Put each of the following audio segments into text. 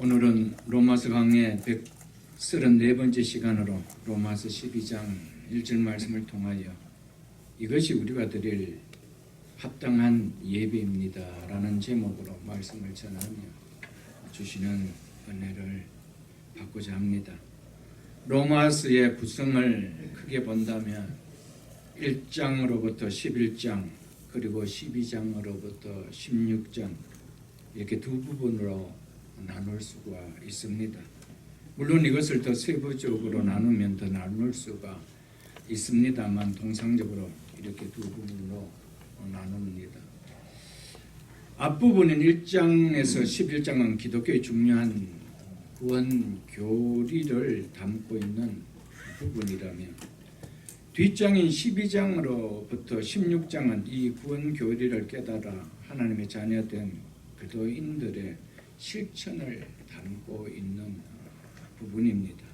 오늘은 로마서 강의 134번째 시간으로 로마서 12장 1절 말씀을 통하여 이것이 우리가 드릴 합당한 예배입니다 라는 제목으로 말씀을 전하며 주시는 은혜를 받고자 합니다. 로마서의 구성을 크게 본다면 1장으로부터 11장 그리고 12장으로부터 16장 이렇게 두 부분으로 나눌 수가 있습니다. 물론 이것을 더 세부적으로 나누면 더 나눌 수가 있습니다만 통상적으로 이렇게 두 부분으로 나눕니다. 앞부분인 1장에서 11장은 기독교의 중요한 구원 교리를 담고 있는 부분이라면 뒷장인 12장으로부터 16장은 이 구원 교리를 깨달아 하나님의 자녀된 그리스도인들의 실천을 담고 있는 부분입니다.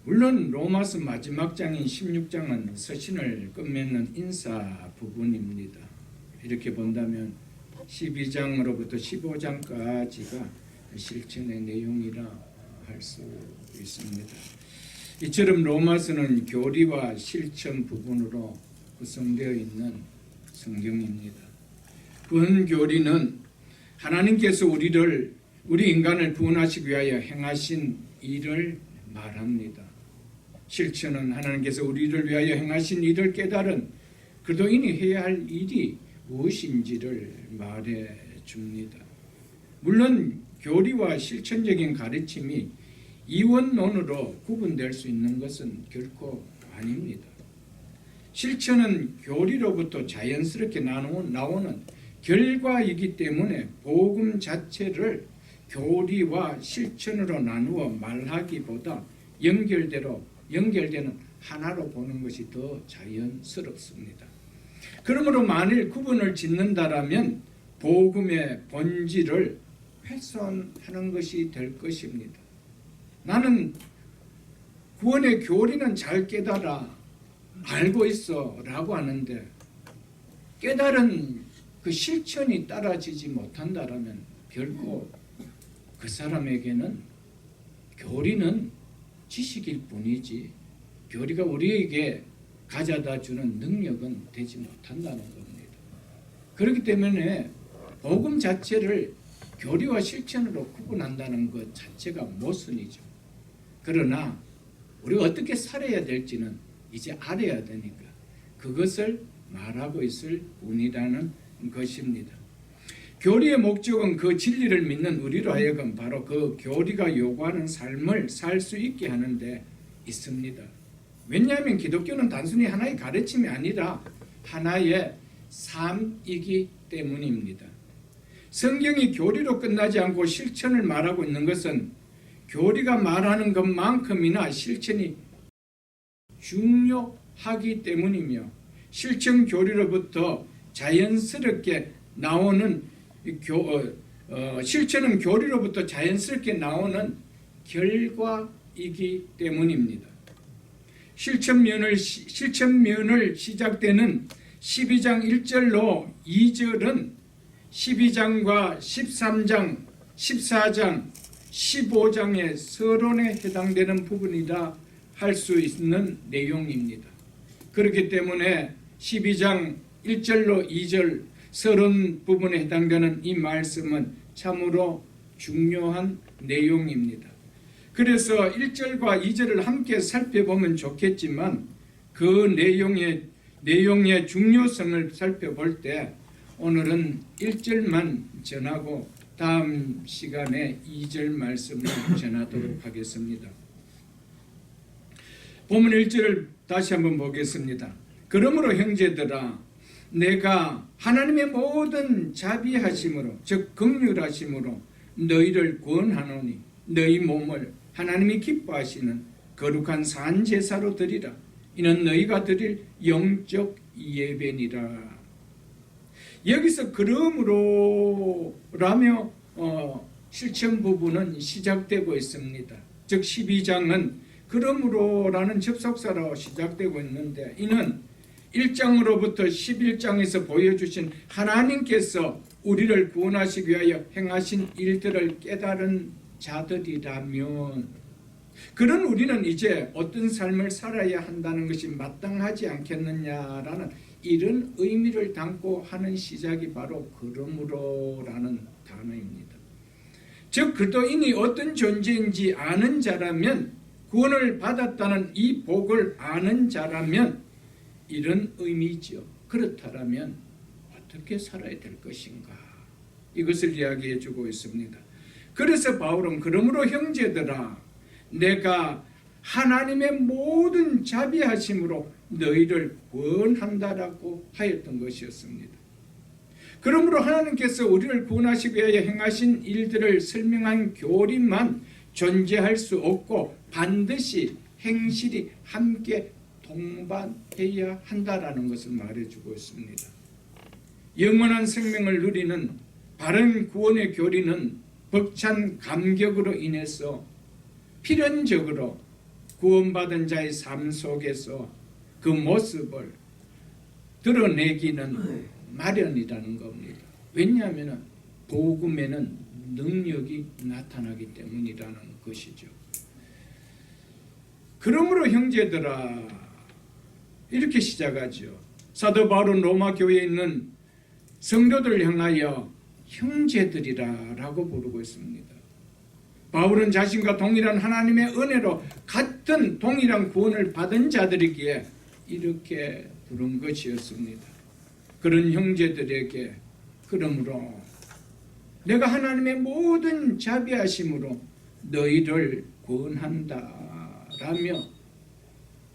물론 로마서 마지막 장인 16장은 서신을 끝맺는 인사 부분입니다. 이렇게 본다면 12장으로부터 15장까지가 실천의 내용이라 할 수 있습니다. 이처럼 로마서는 교리와 실천 부분으로 구성되어 있는 성경입니다. 구원 교리는 하나님께서 우리 인간을 구원하시기 위하여 행하신 일을 말합니다. 실천은 하나님께서 우리를 위하여 행하신 일을 깨달은 그리스도인이 해야 할 일이 무엇인지를 말해 줍니다. 물론 교리와 실천적인 가르침이 이원론으로 구분될 수 있는 것은 결코 아닙니다. 실천은 교리로부터 자연스럽게 나오는 결과이기 때문에 복음 자체를 교리와 실천으로 나누어 말하기보다 연결되는 하나로 보는 것이 더 자연스럽습니다. 그러므로 만일 구분을 짓는다라면 복음의 본질을 훼손하는 것이 될 것입니다. 나는 구원의 교리는 잘 깨달아 알고 있어 라고 하는데 깨달은 그 실천이 따라지지 못한다라면 결코 그 사람에게는 교리는 지식일 뿐이지 교리가 우리에게 가져다 주는 능력은 되지 못한다는 겁니다. 그렇기 때문에 복음 자체를 교리와 실천으로 구분한다는 것 자체가 모순이죠. 그러나 우리가 어떻게 살아야 될지는 이제 알아야 되니까 그것을 말하고 있을 뿐이라는 것입니다. 교리의 목적은 그 진리를 믿는 우리로 하여금 바로 그 교리가 요구하는 삶을 살 수 있게 하는 데 있습니다. 왜냐하면 기독교는 단순히 하나의 가르침이 아니라 하나의 삶이기 때문입니다. 성경이 교리로 끝나지 않고 실천을 말하고 있는 것은 교리가 말하는 것만큼이나 실천이 중요하기 때문이며 실천 교리로부터 자연스럽게 나오는 실천은 교리로부터 자연스럽게 나오는 결과이기 때문입니다. 실천면을 시작되는 12장 1절로 2절은 12장과 13장, 14장, 15장의 서론에 해당되는 부분이라 할 수 있는 내용입니다. 그렇기 때문에 12장 1절로 2절 서론 부분에 해당되는 이 말씀은 참으로 중요한 내용입니다. 그래서 1절과 2절을 함께 살펴보면 좋겠지만 그 내용의 중요성을 살펴볼 때 오늘은 1절만 전하고 다음 시간에 2절 말씀을 전하도록 하겠습니다. 본문 1절을 다시 한번 보겠습니다. 그러므로 형제들아 내가 하나님의 모든 자비하심으로 즉 긍휼하심으로 너희를 구원하노니 너희 몸을 하나님이 기뻐하시는 거룩한 산제사로 드리라. 이는 너희가 드릴 영적 예배니라. 여기서 그러므로라며 실천 부분은 시작되고 있습니다. 즉 12장은 그러므로라는 접속사로 시작되고 있는데 이는 1장으로부터 11장에서 보여주신 하나님께서 우리를 구원하시기 위하여 행하신 일들을 깨달은 자들이라면, 그런 우리는 이제 어떤 삶을 살아야 한다는 것이 마땅하지 않겠느냐라는 이런 의미를 담고 하는 시작이 바로 그러므로라는 단어입니다. 즉 그리스도인이 어떤 존재인지 아는 자라면, 구원을 받았다는 이 복을 아는 자라면 이런 의미죠. 그렇다면 어떻게 살아야 될 것인가, 이것을 이야기해 주고 있습니다. 그래서 바울은 그러므로 형제들아 내가 하나님의 모든 자비하심으로 너희를 구원한다라고 하였던 것이었습니다. 그러므로 하나님께서 우리를 구원하시기 위하여 행하신 일들을 설명한 교리만 존재할 수 없고 반드시 행실이 함께 동반해야 한다라는 것을 말해주고 있습니다. 영원한 생명을 누리는 바른 구원의 교리는 벅찬 감격으로 인해서 필연적으로 구원받은 자의 삶 속에서 그 모습을 드러내기는 마련이라는 겁니다. 왜냐하면 복음에는 능력이 나타나기 때문이라는 것이죠. 그러므로 형제들아, 이렇게 시작하죠. 사도 바울은 로마 교회에 있는 성도들을 향하여 형제들이라고 부르고 있습니다. 바울은 자신과 동일한 하나님의 은혜로 같은 동일한 구원을 받은 자들이기에 이렇게 부른 것이었습니다. 그런 형제들에게 그러므로 내가 하나님의 모든 자비하심으로 너희를 구원한다라며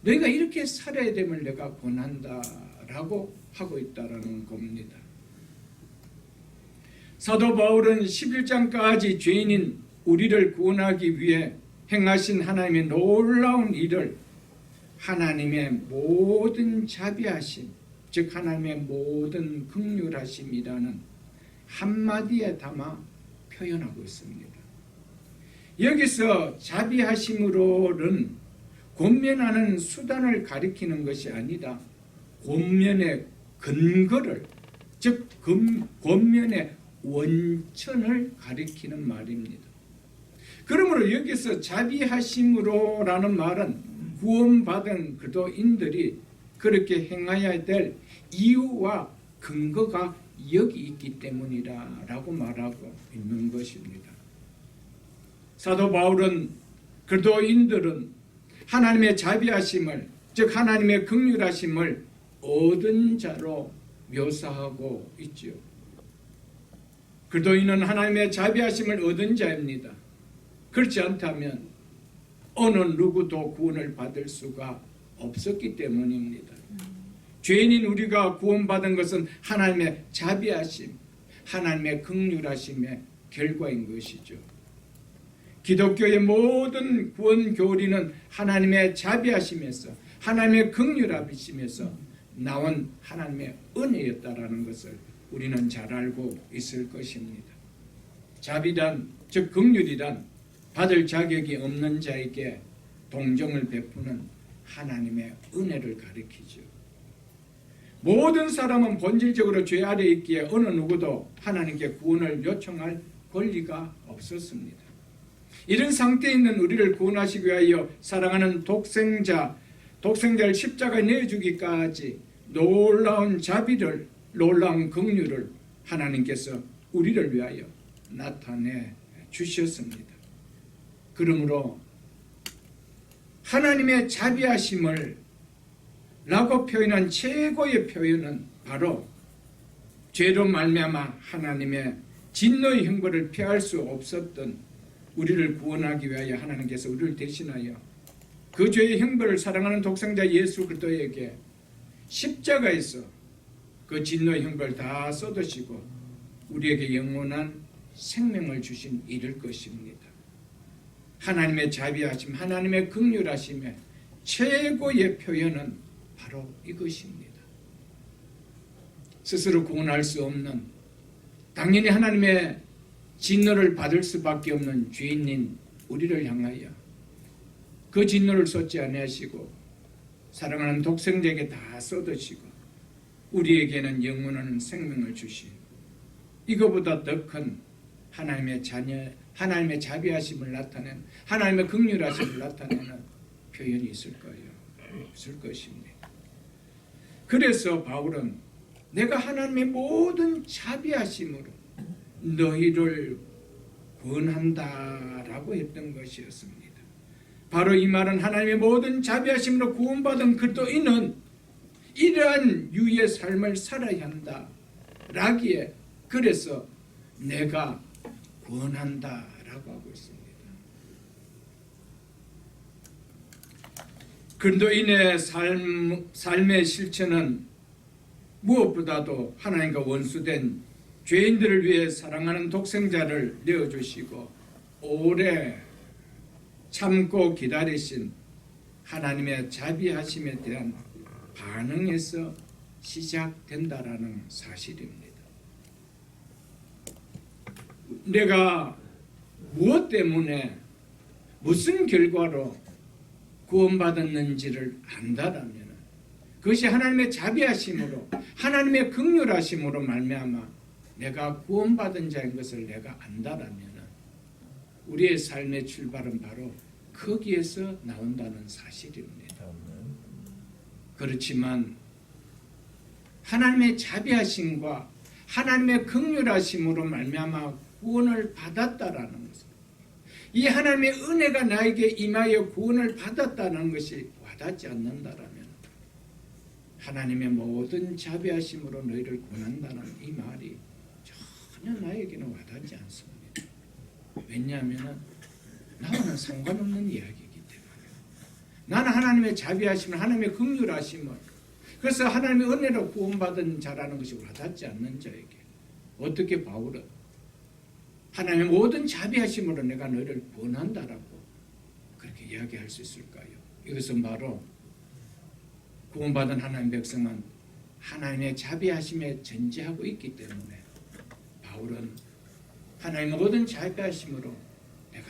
너희가 이렇게 살아야 됨을 내가 권한다라고 하고 있다라는 겁니다. 사도 바울은 11장까지 죄인인 우리를 구원하기 위해 행하신 하나님의 놀라운 일을 하나님의 모든 자비하심, 즉 하나님의 모든 긍휼하심이라는 한마디에 담아 표현하고 있습니다. 여기서 자비하심으로는 권면하는 수단을 가리키는 것이 아니라 권면의 근거를, 즉 권면의 원천을 가리키는 말입니다. 그러므로 여기서 자비하심으로라는 말은 구원받은 그리스도인들이 그렇게 행해야 될 이유와 근거가 여기 있기 때문이라고 말하고 있는 것입니다. 사도 바울은 그리스도인들은 하나님의 자비하심을, 즉 하나님의 긍휼하심을 얻은 자로 묘사하고 있죠. 그리스도인은 하나님의 자비하심을 얻은 자입니다. 그렇지 않다면 어느 누구도 구원을 받을 수가 없었기 때문입니다. 죄인인 우리가 구원받은 것은 하나님의 자비하심, 하나님의 긍휼하심의 결과인 것이죠. 기독교의 모든 구원 교리는 하나님의 자비하심에서, 하나님의 긍휼하심에서 나온 하나님의 은혜였다라는 것을 우리는 잘 알고 있을 것입니다. 자비란, 즉 긍휼이란 받을 자격이 없는 자에게 동정을 베푸는 하나님의 은혜를 가리키죠. 모든 사람은 본질적으로 죄 아래 있기에 어느 누구도 하나님께 구원을 요청할 권리가 없었습니다. 이런 상태에 있는 우리를 구원하시기 위하여 사랑하는 독생자를 십자가에 내어주기까지 놀라운 자비를, 놀라운 긍휼을 하나님께서 우리를 위하여 나타내 주셨습니다. 그러므로 하나님의 자비하심을 라고 표현한 최고의 표현은 바로 죄로 말미암아 하나님의 진노의 형벌을 피할 수 없었던 우리를 구원하기 위하여 하나님께서 우리를 대신하여 그 죄의 형벌을 사랑하는 독생자 예수 그리스도에게 십자가에서 그 진노의 형벌을 다 쏟으시고 우리에게 영원한 생명을 주신 일일 것입니다. 하나님의 자비하심, 하나님의 긍휼하심의 최고의 표현은 바로 이것입니다. 스스로 구원할 수 없는, 당연히 하나님의 진노를 받을 수밖에 없는 죄인인 우리를 향하여 그 진노를 쏟지 아니하시고 사랑하는 독생자에게 다 쏟으시고 우리에게는 영원한 생명을 주신 이거보다 더 큰 하나님의 자녀, 하나님의 자비하심을 나타내는, 하나님의 긍휼하심을 나타내는 표현이 있을 거예요. 없을 것입니다. 그래서 바울은 내가 하나님의 모든 자비하심으로 너희를 구원한다라고 했던 것이었습니다. 바로 이 말은 하나님의 모든 자비하심으로 구원받은 그리스도인은 이러한 유의 삶을 살아야 한다라기에, 그래서 내가 구원한다라고 하고 있습니다. 그리스도인의 삶의 실천은 무엇보다도 하나님과 원수된 죄인들을 위해 사랑하는 독생자를 내어주시고 오래 참고 기다리신 하나님의 자비하심에 대한 반응에서 시작된다라는 사실입니다. 내가 무엇 때문에 무슨 결과로 구원받았는지를 안다라면 그것이 하나님의 자비하심으로, 하나님의 긍휼하심으로 말미암아 내가 구원받은 자인 것을 내가 안다라면 우리의 삶의 출발은 바로 거기에서 나온다는 사실입니다. 그렇지만 하나님의 자비하심과 하나님의 긍휼하심으로 말미암아 구원을 받았다라는 것은, 이 하나님의 은혜가 나에게 임하여 구원을 받았다는 것이 와닿지 않는다라면 하나님의 모든 자비하심으로 너희를 구원한다는 이 말이 전혀 나에게는 와닿지 않습니다. 왜냐하면 나와는 상관없는 이야기이기 때문에 나는 하나님의 자비하심을, 하나님의 긍휼하심을, 그래서 하나님의 은혜로 구원받은 자라는 것이 와닿지 않는 자에게 어떻게 바울은 하나님의 모든 자비하심으로 내가 너희를 구원한다라고 그렇게 이야기할 수 있을까요? 이것은 바로 구원받은 하나님의 백성은 하나님의 자비하심에 전제하고 있기 때문에 바울은 하나님의 모든 자비하심으로 내가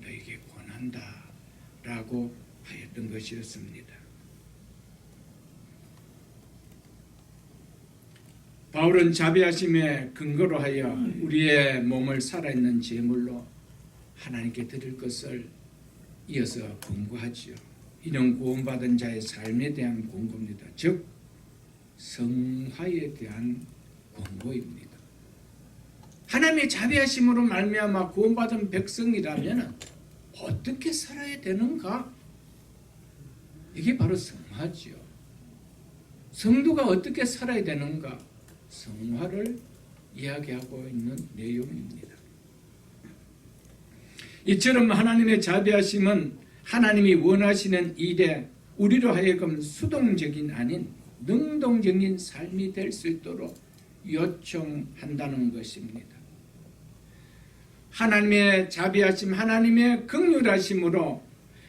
너에게 권한다라고 하였던 것이었습니다. 바울은 자비하심에 근거로 하여 우리의 몸을 살아있는 제물로 하나님께 드릴 것을 이어서 권고하지요. 이는 구원받은 자의 삶에 대한 권고입니다. 즉 성화에 대한 권고입니다. 하나님의 자비하심으로 말미암아 구원받은 백성이라면 어떻게 살아야 되는가? 이게 바로 성화지요. 성도가 어떻게 살아야 되는가? 성화를 이야기하고 있는 내용입니다. 이처럼 하나님의 자비하심은 하나님이 원하시는 일에 우리로 하여금 수동적인 아닌 능동적인 삶이 될 수 있도록 요청한다는 것입니다. 하나님의 자비하심, 하나님의 긍휼하심으로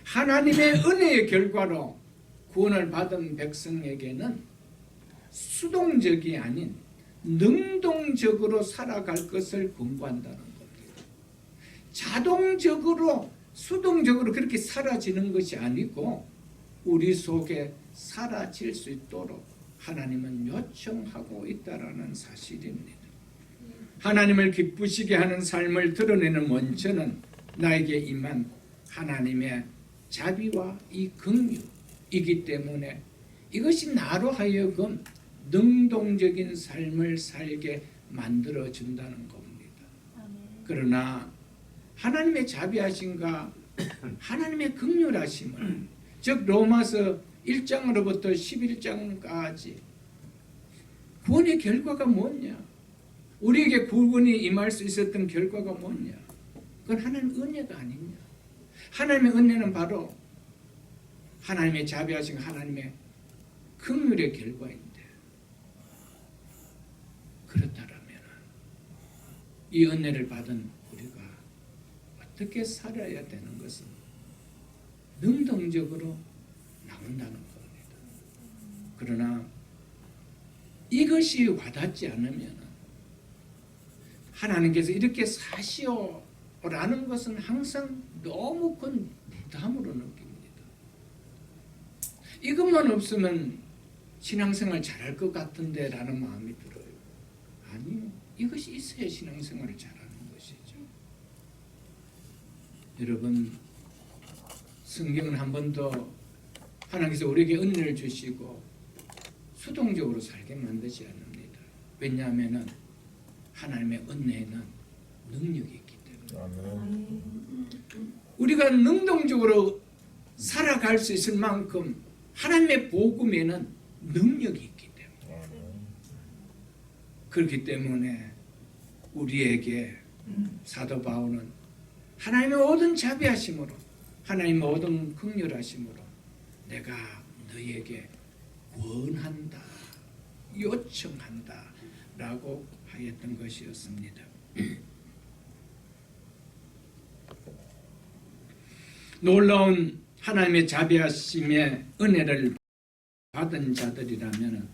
하나님의 은혜의 결과로 구원을 받은 백성에게는 수동적이 아닌 능동적으로 살아갈 것을 권고한다는 겁니다. 자동적으로, 수동적으로 그렇게 사라지는 것이 아니고 우리 속에 사라질 수 있도록 하나님은 요청하고 있다라는 사실입니다. 하나님을 기쁘시게 하는 삶을 드러내는 원천은 나에게 임한 하나님의 자비와 이 긍휼이기 때문에 이것이 나로 하여금 능동적인 삶을 살게 만들어준다는 겁니다. 그러나 하나님의 자비하심과 하나님의 긍휼하심을, 즉 로마서 1장으로부터 11장까지 구원의 결과가 뭐냐? 우리에게 구원이 임할 수 있었던 결과가 뭐냐? 그건 하나님의 은혜가 아니냐? 하나님의 은혜는 바로 하나님의 자비하심, 하나님의 긍휼의 결과인데, 그렇다면 이 은혜를 받은 우리가 어떻게 살아야 되는 것은 능동적으로 나온다는 겁니다. 그러나 이것이 와닿지 않으면 하나님께서 이렇게 사시오라는 것은 항상 너무 큰 부담으로 느낍니다. 이것만 없으면 신앙생활 잘할 것 같은데 라는 마음이 들어요. 아니요. 이것이 있어야 신앙생활을 잘하는 것이죠. 여러분, 성경은 한 번 더 하나님께서 우리에게 은혜를 주시고 수동적으로 살게 만들지 않습니다. 왜냐하면 하나님의 은혜에는 능력이 있기 때문에. 우리가 능동적으로 살아갈 수 있을 만큼 하나님의 복음에는 능력이 있기 때문에. 그렇기 때문에 우리에게 사도 바울은 하나님의 모든 자비하심으로, 하나님의 모든 긍휼하심으로 내가 너희에게 권한다, 요청한다 라고 하였던 것이었습니다. 놀라운 하나님의 자비하심의 은혜를 받은 자들이라면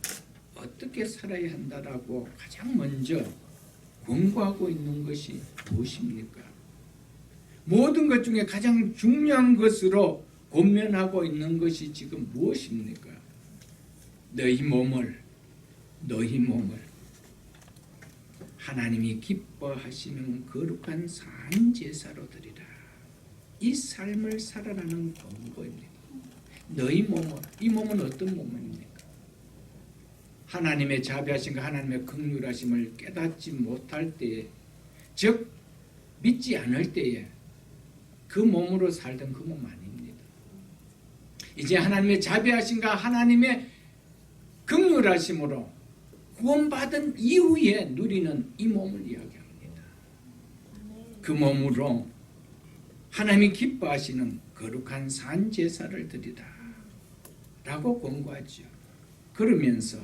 어떻게 살아야 한다라고 가장 먼저 권고하고 있는 것이 무엇입니까? 모든 것 중에 가장 중요한 것으로 권면하고 있는 것이 지금 무엇입니까? 너희 몸을 하나님이 기뻐하시는 거룩한 산 제사로 드리라. 이 삶을 살아가는 권고입니다. 너희 몸을, 이 몸은 어떤 몸입니까? 하나님의 자비하심과 하나님의 긍휼하심을 깨닫지 못할 때에, 즉 믿지 않을 때에 그 몸으로 살던 그 몸 아닙니다. 이제 하나님의 자비하심과 하나님의 긍휼하심으로 구원받은 이후에 누리는 이 몸을 이야기합니다. 그 몸으로 하나님이 기뻐하시는 거룩한 산 제사를 드리라 라고 권고하죠. 그러면서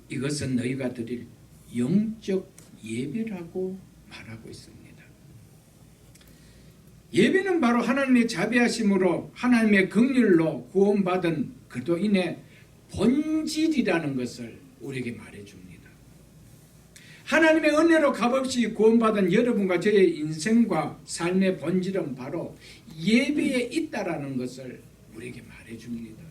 이것은 너희가 드릴 영적 예배라고 말하고 있습니다. 예배는 바로 하나님의 자비하심으로 하나님의 긍휼로 구원받은 그리스도인의 본질이라는 것을 우리에게 말해줍니다. 하나님의 은혜로 값없이 구원받은 여러분과 저의 인생과 삶의 본질은 바로 예배에 있다라는 것을 우리에게 말해줍니다.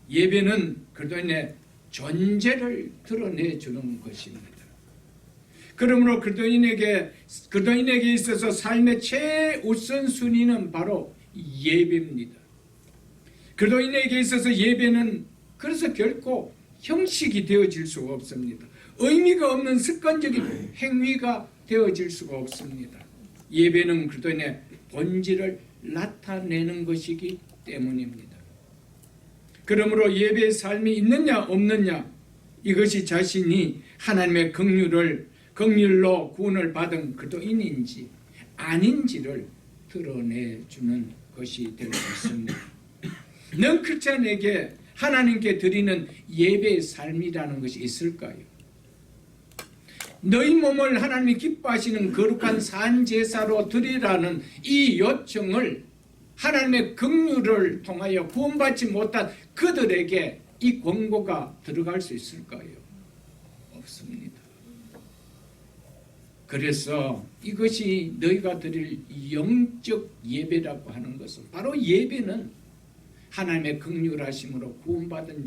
예배는 그리스도인의 존재를 드러내주는 것입니다. 그러므로 그리스도인에게 있어서 삶의 최우선 순위는 바로 예배입니다. 그리스도인에게 있어서 예배는 그래서 결코 형식이 되어질 수가 없습니다. 의미가 없는 습관적인 행위가 되어질 수가 없습니다. 예배는 그리스도인의 본질을 나타내는 것이기 때문입니다. 그러므로 예배의 삶이 있느냐 없느냐, 이것이 자신이 하나님의 긍휼로 구원을 받은 그리스도인인지 아닌지를 드러내주는 것이 될 수 있습니다. 넌 크리스찬에게 하나님께 드리는 예배의 삶이라는 것이 있을까요? 너희 몸을 하나님이 기뻐하시는 거룩한 산 제사로 드리라는 이 요청을 하나님의 긍휼을 통하여 구원받지 못한 그들에게 이 권고가 들어갈 수 있을까요? 없습니다. 그래서 이것이 너희가 드릴 영적 예배라고 하는 것은 바로 예배는 하나님의 긍휼하심으로 구원받은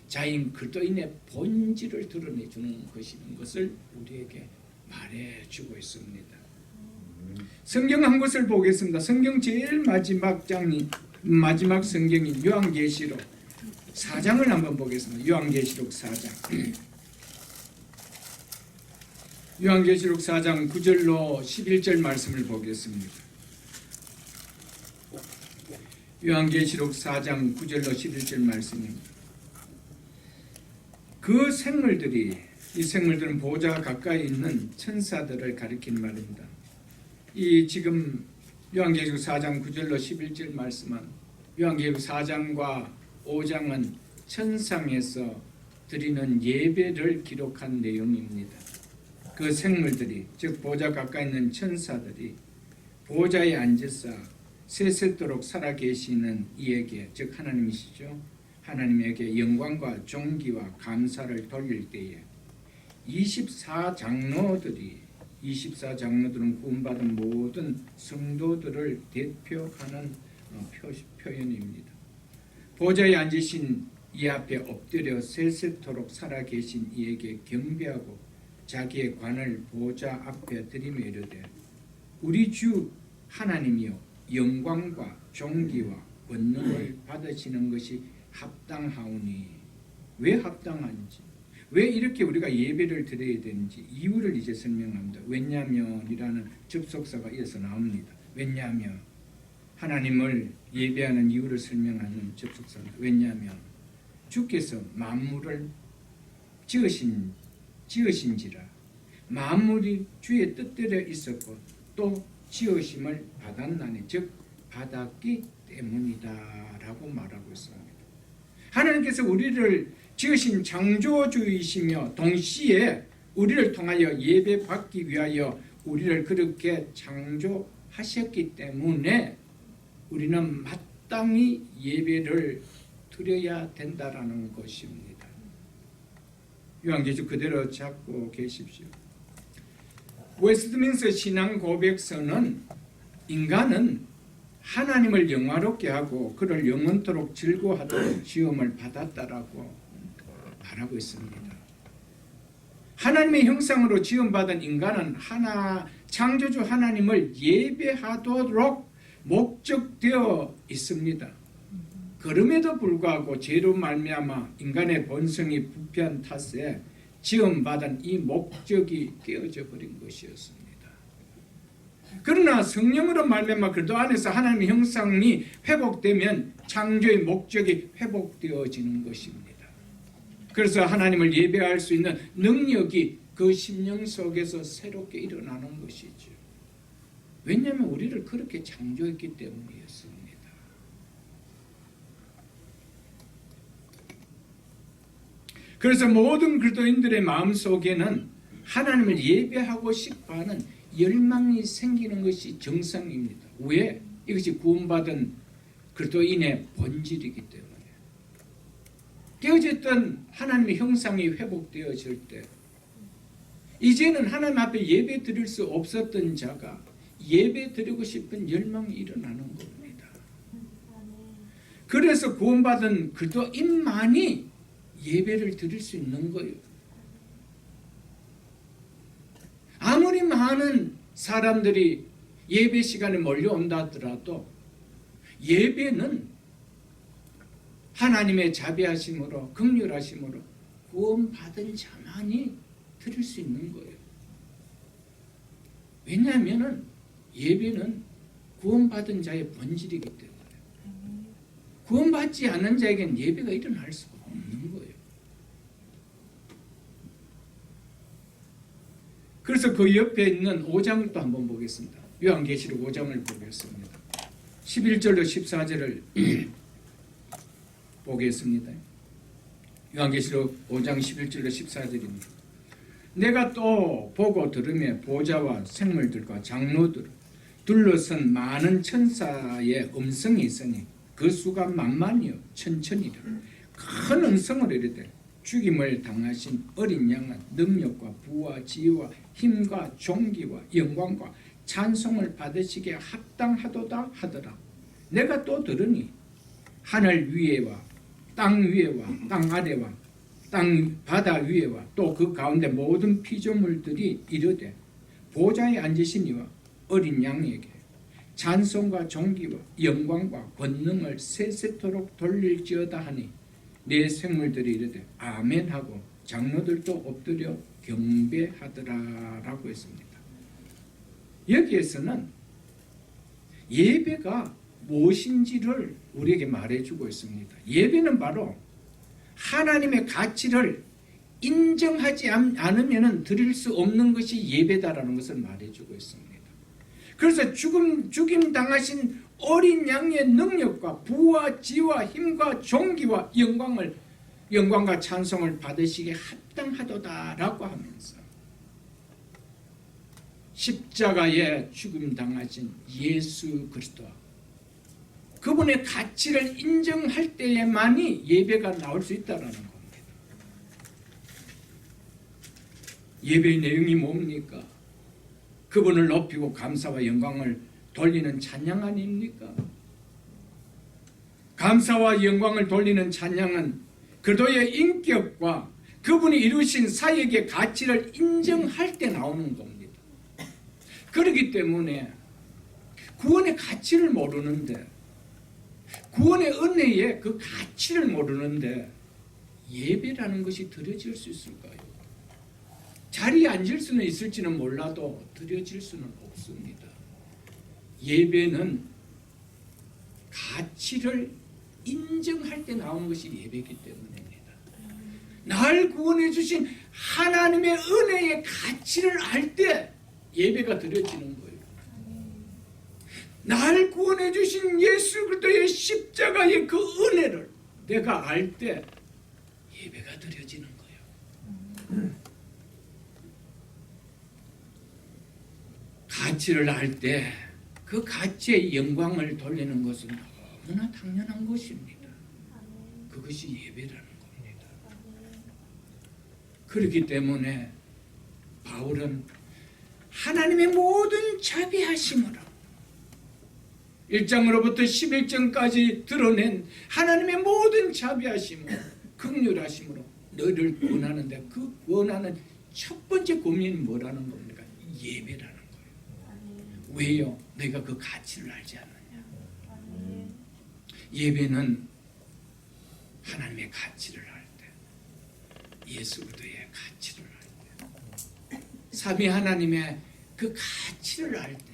자인 그리스도인의 본질을 드러내주는 것이라는 것을 우리에게 말해주고 있습니다. 성경 한 곳을 보겠습니다. 성경 제일 마지막 성경인 요한계시록 4장을 한번 보겠습니다. 요한계시록 4장. 요한계시록 4장 9절로 11절 말씀을 보겠습니다. 요한계시록 4장 9절로 11절 말씀입니다. 그 생물들이, 이 생물들은 보좌 가까이 있는 천사들을 가리키는 말입니다. 이 지금 요한계시록 4장 9절로 11절 말씀은 요한계시록 4장과 5장은 천상에서 드리는 예배를 기록한 내용입니다. 그 생물들이, 즉 보좌 가까이 있는 천사들이 보좌에 앉으사 세세토록 살아계시는 이에게, 즉 하나님이시죠, 하나님에게 영광과 존귀와 감사를 돌릴 때에 24장로들은 구원받은 모든 성도들을 대표하는 표현입니다. 보좌에 앉으신 이 앞에 엎드려 세세토록 살아계신 이에게 경배하고 자기의 관을 보좌 앞에 들이며 이르되 우리 주 하나님이여 영광과 존귀와 권능을 받으시는 것이 합당하오니. 왜 합당한지, 왜 이렇게 우리가 예배를 드려야 되는지 이유를 이제 설명합니다. 왜냐면이라는 접속사가 이어서 나옵니다. 왜냐면, 하나님을 예배하는 이유를 설명하는 접속사입니다. 왜냐면 주께서 만물을 지으신지라. 만물이 주의 뜻대로 있었고 또 지으심을 받았나니, 즉 받았기 때문이다 라고 말하고 있습니다. 하나님께서 우리를 지으신 창조주이시며 동시에 우리를 통하여 예배받기 위하여 우리를 그렇게 창조하셨기 때문에 우리는 마땅히 예배를 드려야 된다라는 것입니다. 요한계시록 그대로 잡고 계십시오. 웨스트민스터 신앙 고백서는 인간은 하나님을 영화롭게 하고 그를 영원토록 즐거워하도록 지음을 받았다라고 말하고 있습니다. 하나님의 형상으로 지음받은 인간은 창조주 하나님을 예배하도록 목적되어 있습니다. 그럼에도 불구하고 죄로 말미암아 인간의 본성이 부패한 탓에 지음받은 이 목적이 깨어져 버린 것이었습니다. 그러나 성령으로 말미암아 그리스도 안에서 하나님의 형상이 회복되면 창조의 목적이 회복되어지는 것입니다. 그래서 하나님을 예배할 수 있는 능력이 그 심령 속에서 새롭게 일어나는 것이죠. 왜냐하면 우리를 그렇게 창조했기 때문이었습니다. 그래서 모든 그리스도인들의 마음속에는 하나님을 예배하고 싶어하는 열망이 생기는 것이 정상입니다. 왜? 이것이 구원받은 그리스도인의 본질이기 때문에. 깨어졌던 하나님의 형상이 회복되어질 때 이제는 하나님 앞에 예배 드릴 수 없었던 자가 예배 드리고 싶은 열망이 일어나는 겁니다. 그래서 구원받은 그리스도인만이 예배를 드릴 수 있는 거예요. 아무리 많은 사람들이 예배 시간에 몰려온다 하더라도 예배는 하나님의 자비하심으로 긍휼하심으로 구원받은 자만이 드릴 수 있는 거예요. 왜냐하면 예배는 구원받은 자의 본질이기 때문에 구원받지 않은 자에게는 예배가 일어날 수가 없는 거예요. 그래서 그 옆에 있는 5장을 또 한번 보겠습니다. 요한계시록 5장을 보겠습니다. 11절로 14절을 보겠습니다. 요한계시록 5장 11절로 14절입니다. 내가 또 보고 들으며 보좌와 생물들과 장로들 둘러선 많은 천사의 음성이 있으니 그 수가 만만이요 천천이라. 큰 음성을 이르되 죽임을 당하신 어린 양은 능력과 부와 지혜와 힘과 존귀와 영광과 찬송을 받으시기에 합당하도다 하더라. 내가 또 들으니 하늘 위에와 땅 위에와 땅 아래와 땅 바다 위에와 또 그 가운데 모든 피조물들이 이르되 보좌에 앉으신 이와 어린 양에게 찬송과 존귀와 영광과 권능을 세세토록 돌릴지어다 하니 내 생물들이 이르되 아멘 하고 장로들도 엎드려 경배하더라라고 했습니다. 여기에서는 예배가 무엇인지를 우리에게 말해주고 있습니다. 예배는 바로 하나님의 가치를 인정하지 않으면 드릴 수 없는 것이 예배다라는 것을 말해주고 있습니다. 그래서 죽임 당하신 어린 양의 능력과 부와 지와 힘과 존귀와 영광과 찬송을 받으시기에 합당하도다라고 하면서 십자가에 죽임 당하신 예수 그리스도 그분의 가치를 인정할 때에만이 예배가 나올 수 있다라는 겁니다. 예배의 내용이 뭡니까? 그분을 높이고 감사와 영광을 돌리는 찬양 아닙니까? 감사와 영광을 돌리는 찬양은 그도의 인격과 그분이 이루신 사역의 가치를 인정할 때 나오는 겁니다. 그렇기 때문에 구원의 가치를 모르는데, 구원의 은혜의 그 가치를 모르는데 예배라는 것이 드려질 수 있을까요? 자리에 앉을 수는 있을지는 몰라도 드려질 수는 없습니다. 예배는 가치를 인정할 때 나오는 것이 예배이기 때문입니다. 날 구원해 주신 하나님의 은혜의 가치를 알 때 예배가 드려지는 거예요. 날 구원해 주신 예수 그리스도의 십자가의 그 은혜를 내가 알 때 예배가 드려지는 거예요. 가치를 알 때 그 가치의 영광을 돌리는 것은 너무나 당연한 것입니다. 그것이 예배라는 겁니다. 그렇기 때문에 바울은 하나님의 모든 자비하심으로 1장으로부터 11장까지 드러낸 하나님의 모든 자비하심으로 긍휼하심으로 너를 구원하는데, 그 구원하는 첫 번째 고민이 뭐라는 겁니까? 예배라는 거예요. 왜요? 내가 그 가치를 알지 않느냐. 예배는 하나님의 가치를 알 때, 예수 그리스도의 가치를 알 때, 삼위 하나님의 그 가치를 알 때,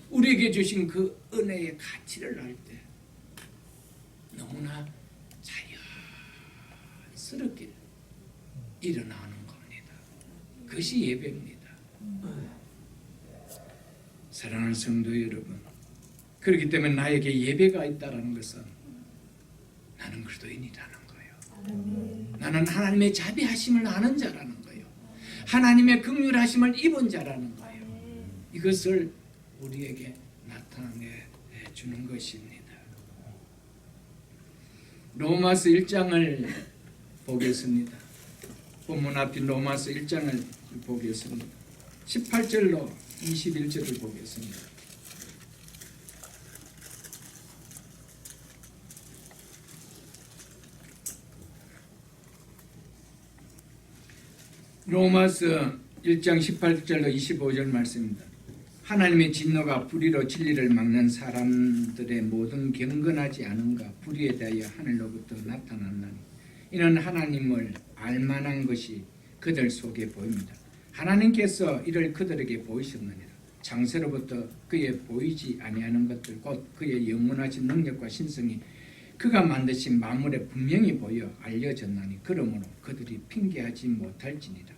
우리에게 주신 그 은혜의 가치를 알 때 너무나 자연스럽게 일어나는 겁니다. 그것이 예배입니다. 사랑하는 성도 여러분, 그렇기 때문에 나에게 예배가 있다는 것은 나는 그리스도인이라는 거예요. 나는 하나님의 자비하심을 아는 자라는 거예요. 하나님의 긍휼하심을 입은 자라는 거예요. 이것을 우리에게 나타내 주는 것입니다. 로마서 1장을 보겠습니다. 본문 앞인 로마서 1장을 보겠습니다. 18절로 21절을 보겠습니다. 로마서 1장 18절로 25절 말씀입니다. 하나님의 진노가 불의로 진리를 막는 사람들의 모든 경건하지 않음과 불의에 대하여 하늘로부터 나타났나니, 이는 하나님을 알만한 것이 그들 속에 보입니다. 하나님께서 이를 그들에게 보이셨느니라. 창세로부터 그의 보이지 아니하는 것들 곧 그의 영원하신 능력과 신성이 그가 만드신 만물에 분명히 보여 알려졌나니, 그러므로 그들이 핑계하지 못할지니라.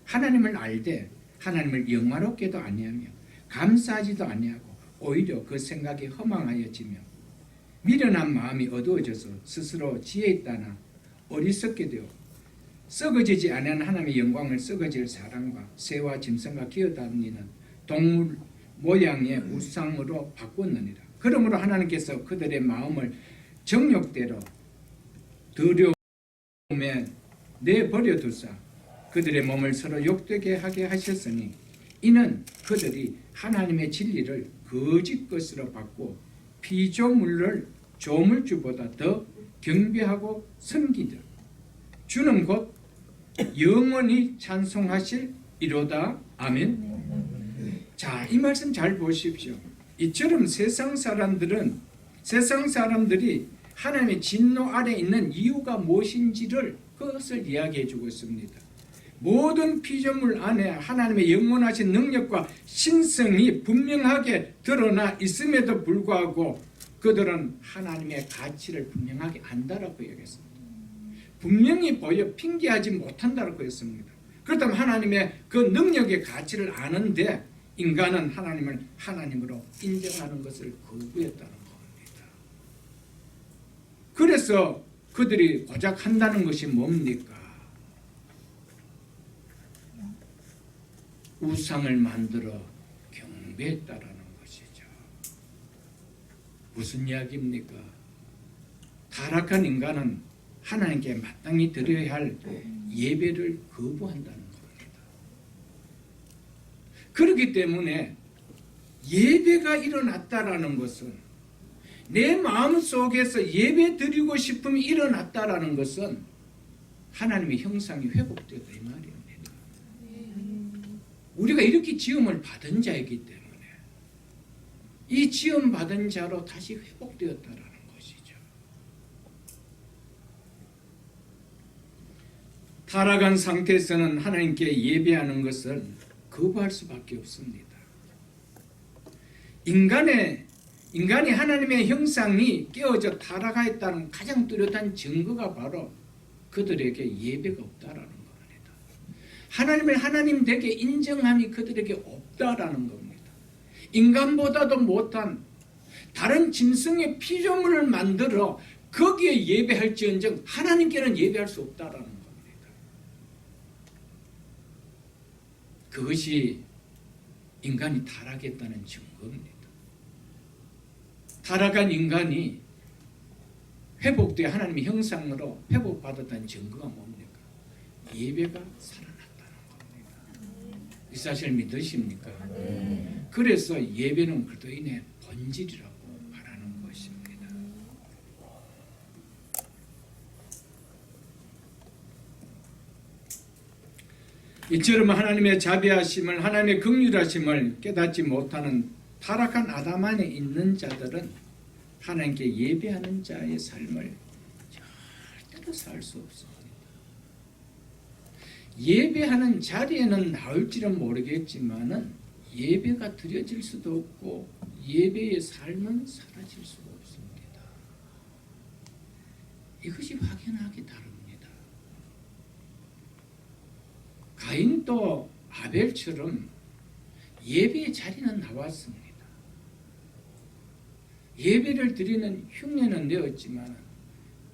하나님을 알되 하나님을 영화롭게도 아니하며 감사하지도 아니하고 오히려 그 생각이 허망하여지며 미련한 마음이 어두워져서 스스로 지혜 있다나 어리석게 되어 썩어지지 않은 하나님의 영광을 썩어질 사람과 새와 짐승과 기어다니는 동물 모양의 우상으로 바꾸느니라. 그러므로 하나님께서 그들의 마음을 정욕대로 더러움에 내버려 두사 그들의 몸을 서로 욕되게 하게 하셨으니, 이는 그들이 하나님의 진리를 거짓 것으로 바꾸어 피조물을 조물주보다 더 경배하고 섬기듯 주는 곧 영원히 찬송하실 이로다. 아멘. 자, 이 말씀 잘 보십시오. 이처럼 세상 사람들이 하나님의 진노 아래 있는 이유가 무엇인지를 그것을 이야기해 주고 있습니다. 모든 피조물 안에 하나님의 영원하신 능력과 신성이 분명하게 드러나 있음에도 불구하고 그들은 하나님의 가치를 분명하게 안다라고 얘기했습니다. 분명히 보여 핑계하지 못한다라고 했습니다. 그렇다면 하나님의 그 능력의 가치를 아는데 인간은 하나님을 하나님으로 인정하는 것을 거부했다는 겁니다. 그래서 그들이 고작 한다는 것이 뭡니까? 우상을 만들어 경배했다라는 것이죠. 무슨 이야기입니까? 타락한 인간은 하나님께 마땅히 드려야 할 예배를 거부한다는 겁니다. 그렇기 때문에 예배가 일어났다라는 것은, 내 마음속에서 예배 드리고 싶음이 일어났다라는 것은 하나님의 형상이 회복되었다 이 말입니다. 우리가 이렇게 지음을 받은 자이기 때문에 이 지음 받은 자로 다시 회복되었다라는 것이죠. 타락한 상태에서는 하나님께 예배하는 것을 거부할 수밖에 없습니다. 인간이 하나님의 형상이 깨어져 타락하였다는 가장 뚜렷한 증거가 바로 그들에게 예배가 없다라는 겁니다. 하나님을 하나님 되게 인정함이 그들에게 없다라는 겁니다. 인간보다도 못한 다른 짐승의 피조물을 만들어 거기에 예배할지언정 하나님께는 예배할 수 없다라는 겁니다. 그것이 인간이 타락했다는 증거입니다. 타락한 인간이 회복되어 하나님의 형상으로 회복받았다는 증거가 뭡니까? 예배가 살아났다는 겁니다. 이 사실 믿으십니까? 그래서 예배는 그리스도인의 본질이라고 말하는 것입니다. 이처럼 하나님의 자비하심을 하나님의 긍휼하심을 깨닫지 못하는 타락한 아담 안에 있는 자들은 하나님께 예배하는 자의 삶을 절대로 살 수 없습니다. 예배하는 자리에는 나올지는 모르겠지만은 예배가 드려질 수도 없고 예배의 삶은 사라질 수가 없습니다. 이것이 확연하게 다릅니다. 가인도 아벨처럼 예배의 자리는 나왔습니다. 예배를 드리는 흉내는 내었지만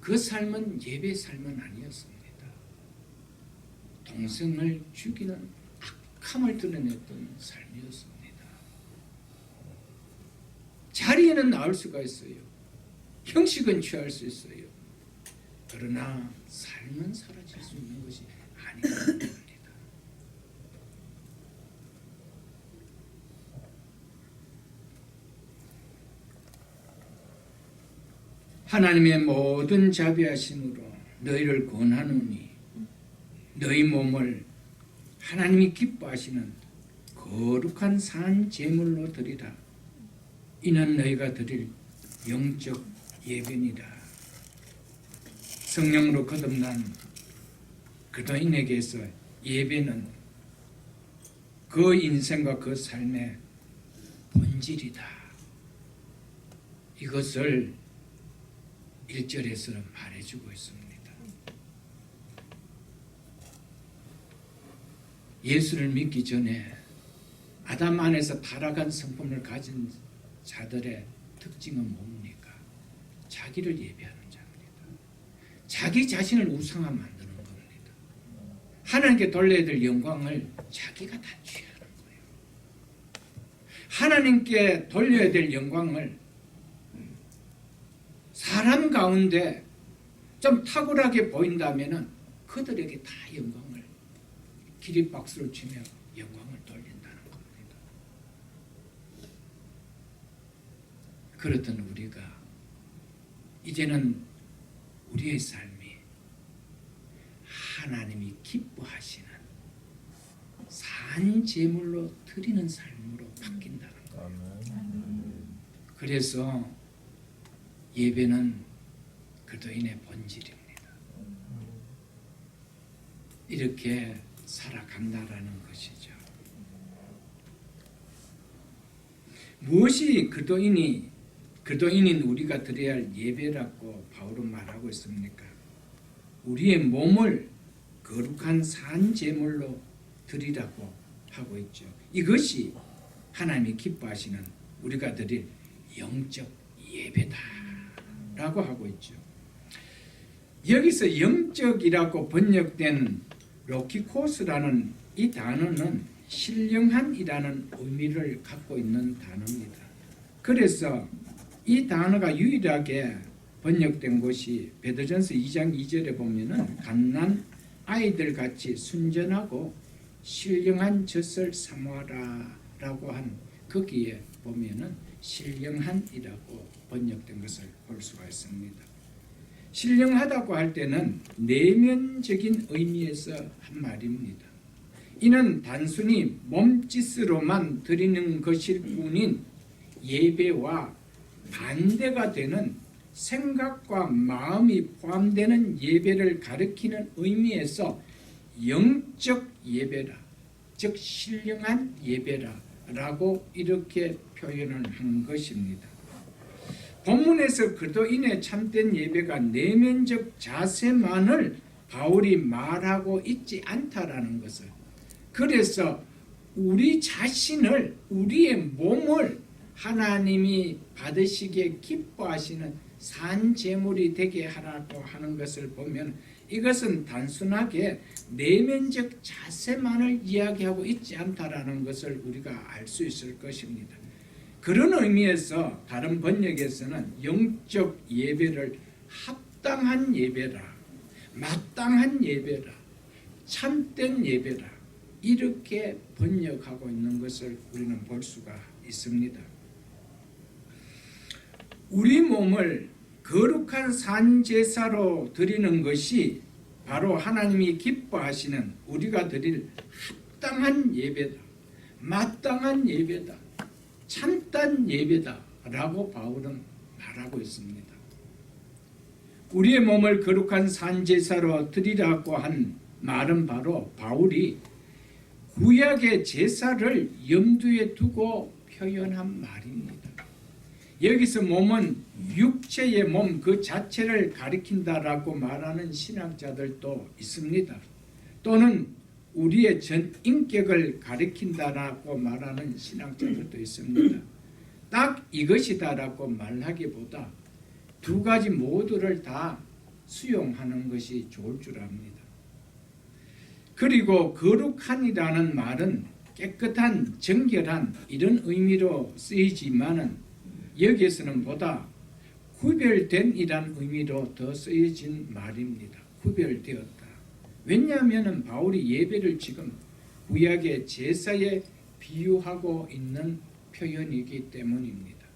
그 삶은 예배의 삶은 아니었습니다. 동생을 죽이는 악함을 드러냈던 삶이었습니다. 자리에는 나올 수가 있어요. 형식은 취할 수 있어요. 그러나 삶은 사라질 수 있는 것이 아니라는 겁니다. 하나님의 모든 자비하심으로 너희를 권하노니 너희 몸을 하나님이 기뻐하시는 거룩한 산 제물로 드리라. 이는 너희가 드릴 영적 예배니라. 성령으로 거듭난 그리스도인에게서 예배는 그 인생과 그 삶의 본질이다. 이것을 1절에서 말해주고 있습니다. 예수를 믿기 전에 아담 안에서 타락한 성품을 가진 자들의 특징은 뭡니까? 자기를 예배하는 자입니다. 자기 자신을 우상화 만드는 겁니다. 하나님께 돌려야 될 영광을 자기가 다 취하는 거예요. 하나님께 돌려야 될 영광을 사람 가운데 좀 탁월하게 보인다면 그들에게 다 영광을 기립박수를 치며 영광을 돌린다는 겁니다. 그렇던 우리가 이제는 우리의 삶이 하나님이 기뻐하시는 산 제물로 드리는 삶으로 바뀐다는 거예요. 그래서 예배는 그리스도인의 본질입니다. 이렇게 살아간다라는 것이죠. 무엇이 그리스도인인 우리가 드려야 할 예배라고 바울은 말하고 있습니까? 우리의 몸을 거룩한 산 제물로 드리라고 하고 있죠. 이것이 하나님이 기뻐하시는 우리가 드릴 영적 예배다라고 하고 있죠. 여기서 영적이라고 번역된 로키코스라는 이 단어는 신령한이라는 의미를 갖고 있는 단어입니다. 그래서 이 단어가 유일하게 번역된 곳이 베드로전서 2장 2절에 보면은 갓난 아이들 같이 순전하고 신령한 젖을 사모하라라고 한 거기에 보면은 신령한이라고 번역된 것을 볼 수가 있습니다. 신령하다고 할 때는 내면적인 의미에서 한 말입니다. 이는 단순히 몸짓으로만 드리는 것일 뿐인 예배와 반대가 되는 생각과 마음이 포함되는 예배를 가리키는 의미에서 영적 예배라, 즉 신령한 예배라고 이렇게 표현을 한 것입니다. 본문에서 그리스도인의 참된 예배가 내면적 자세만을 바울이 말하고 있지 않다라는 것을, 그래서 우리 자신을, 우리의 몸을 하나님이 받으시기에 기뻐하시는 산 제물이 되게 하라고 하는 것을 보면 이것은 단순하게 내면적 자세만을 이야기하고 있지 않다라는 것을 우리가 알 수 있을 것입니다. 그런 의미에서 다른 번역에서는 영적 예배를 합당한 예배라, 마땅한 예배라, 참된 예배라 이렇게 번역하고 있는 것을 우리는 볼 수가 있습니다. 우리 몸을 거룩한 산제사로 드리는 것이 바로 하나님이 기뻐하시는 우리가 드릴 합당한 예배다, 마땅한 예배다, 참된 예배다라고 바울은 말하고 있습니다. 우리의 몸을 거룩한 산제사로 드리라고 한 말은 바로 바울이 구약의 제사를 염두에 두고 표현한 말입니다. 여기서 몸은 육체의 몸 그 자체를 가리킨다라고 말하는 신학자들도 있습니다. 또는 우리의 전 인격을 가리킨다라고 말하는 신학자들도 있습니다. 딱 이것이다라고 말하기보다 두 가지 모두를 다 수용하는 것이 좋을 줄 압니다. 그리고 거룩한이라는 말은 깨끗한, 정결한 이런 의미로 쓰이지만은 여기에서는 보다 구별된 이란 의미로 더 쓰여진 말입니다. 구별되었다. 왜냐하면 바울이 예배를 지금 구약의 제사에 비유하고 있는 표현이기 때문입니다.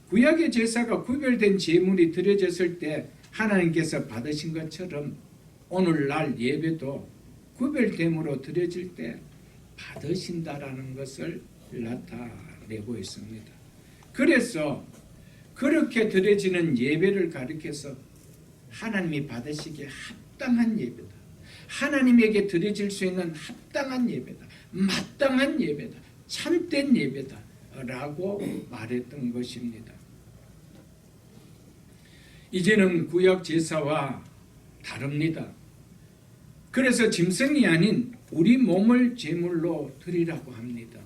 구약의 제사가 구별된 제물이 드려졌을 때 하나님께서 받으신 것처럼 오늘날 예배도 구별됨으로 드려질 때 받으신다라는 것을 나타내고 있습니다. 그래서 그렇게 드려지는 예배를 가리켜서 하나님이 받으시기에 합당한 예배다, 하나님에게 드려질 수 있는 합당한 예배다, 마땅한 예배다, 참된 예배다 라고 말했던 것입니다. 이제는 구약 제사와 다릅니다. 그래서 짐승이 아닌 우리 몸을 제물로 드리라고 합니다.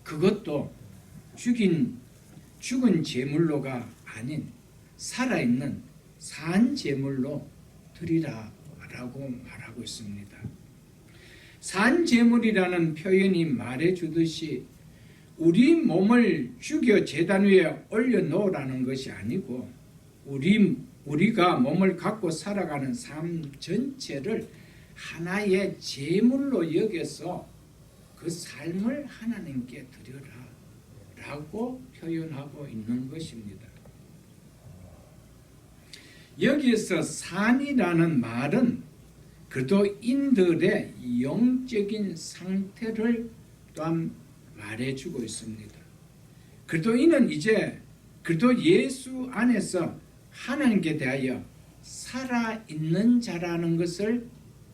그것도 죽은 제물로가 아닌 살아있는 산 제물로 드리라라고 말하고 있습니다. 산 제물이라는 표현이 말해주듯이 우리 몸을 죽여 제단 위에 올려놓으라는 것이 아니고 우리가 몸을 갖고 살아가는 삶 전체를 하나의 제물로 여겨서 그 삶을 하나님께 드려라 라고 표현하고 있는 것입니다. 여기에서 산이라는 말은 그리스도인들의 영적인 상태를 또한 말해주고 있습니다. 그리스도인은 이제 그리스도 예수 안에서 하나님께 대하여 살아있는 자라는 것을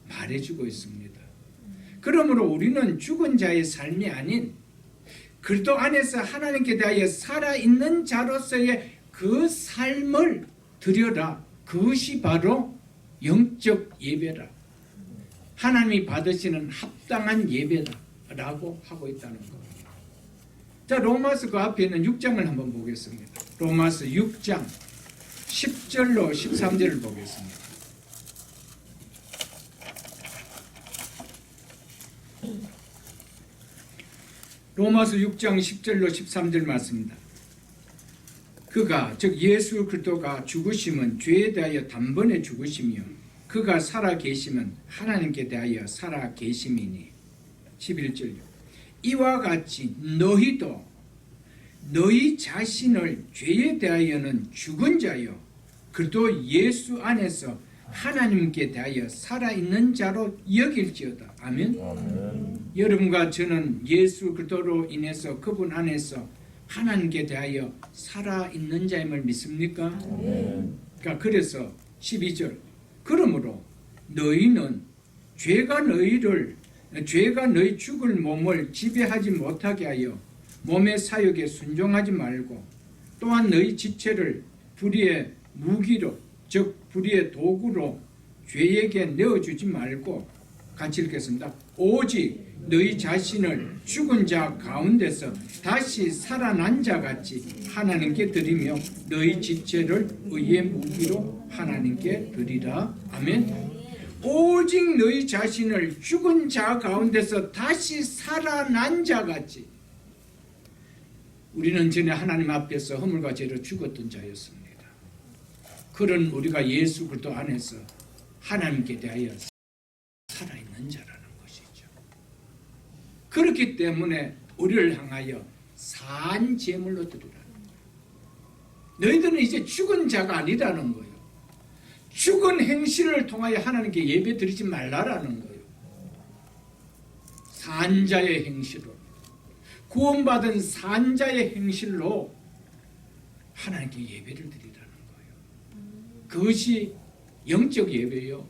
말해주고 있습니다. 그러므로 우리는 죽은 자의 삶이 아닌 그리스도 안에서 하나님께 대하여 살아있는 자로서의 그 삶을 드려라. 그것이 바로 영적 예배라, 하나님이 받으시는 합당한 예배라고 하고 있다는 겁니다. 자, 로마서 그 앞에 있는 6장을 한번 보겠습니다. 로마서 6장 10절로 13절을 보겠습니다. 로마서 6장 10절로 13절 말씀입니다. 그가 즉 예수 그리스도가 죽으심은 죄에 대하여 단번에 죽으시며 그가 살아 계심은 하나님께 대하여 살아 계심이니 11절 이와 같이 너희도 너희 자신을 죄에 대하여는 죽은 자요 그도 예수 안에서 하나님께 대하여 살아있는 자로 여길지어다. 아멘. 여러분과 저는 예수 그리스도로 인해서 그분 안에서 하나님께 대하여 살아있는 자임을 믿습니까? 그러니까 그래서 12절 그러므로 너희는 죄가 너희 죽을 몸을 지배하지 못하게 하여 몸의 사욕에 순종하지 말고 또한 너희 지체를 불의의 무기로 즉 불의의 도구로 죄에게 내어주지 말고 같이 읽겠습니다. 오직 너희 자신을 죽은 자 가운데서 다시 살아난 자 같이 하나님께 드리며 너희 지체를 의의 무기로 하나님께 드리라. 아멘. 오직 너희 자신을 죽은 자 가운데서 다시 살아난 자 같이. 우리는 전에 하나님 앞에서 허물과 죄로 죽었던 자였습니다. 그런 우리가 예수 그리스도 안에서 하나님께 대하여 살아있는 자라는 것이죠. 그렇기 때문에 우리를 향하여 산 제물로 드리라는 거예요. 너희들은 이제 죽은 자가 아니라는 거예요. 죽은 행실을 통하여 하나님께 예배 드리지 말라라는 거예요. 산자의 행실로, 구원받은 산자의 행실로 하나님께 예배를 드리라는 거예요. 그것이 영적 예배요.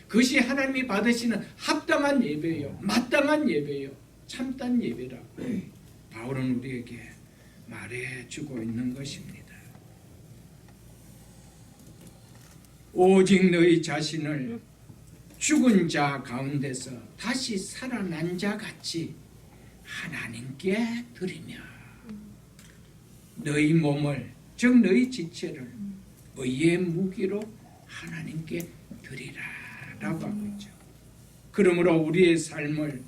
그것이 하나님이 받으시는 합당한 예배요. 마땅한 예배요. 참된 예배라고 바울은 우리에게 말해주고 있는 것입니다. 오직 너희 자신을 죽은 자 가운데서 다시 살아난 자 같이 하나님께 드리며 너희 몸을 즉 너희 지체를 의의 무기로 하나님께 드리라 라고 하고 있죠. 그러므로 우리의 삶을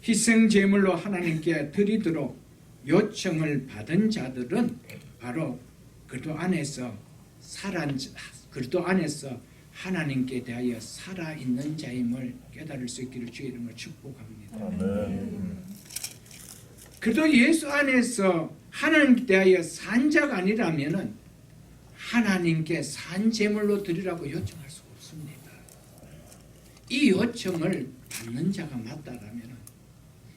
희생 제물로 하나님께 드리도록 요청을 받은 자들은 바로 그리스도 안에서 그리스도 안에서 하나님께 대하여 살아있는 자임을 깨달을 수 있기를 주의 이름으로 축복합니다. 그리스도 예수 안에서 하나님께 대하여 산 자가 아니라면 하나님께 산 제물로 드리라고 요청할 수 없습니다. 이 요청을 받는 자가 맞다라면,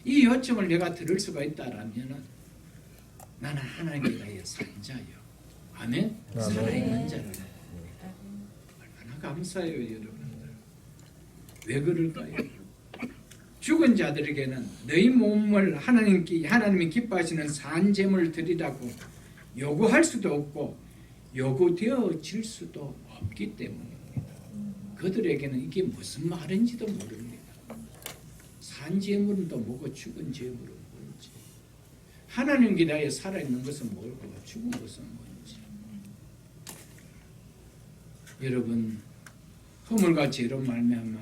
이 요청을 내가 들을 수가 있다라면 나는 하나님께 대하여 산 자요. 아멘. 살아있는 자라는 감사해요, 여러분들. 왜 그럴까요? 죽은 자들에게는 너희 몸을 하나님이 기뻐하시는 산 제물을 드리라고 요구할 수도 없고 요구되어질 수도 없기 때문입니다. 그들에게는 이게 무슨 말인지도 모릅니다. 산 제물은 또 뭐고 죽은 제물은 뭔지, 하나님께 대하여 살아있는 것은 뭐고 죽은 것은 뭔지. 여러분, 허물과 죄로 말미암아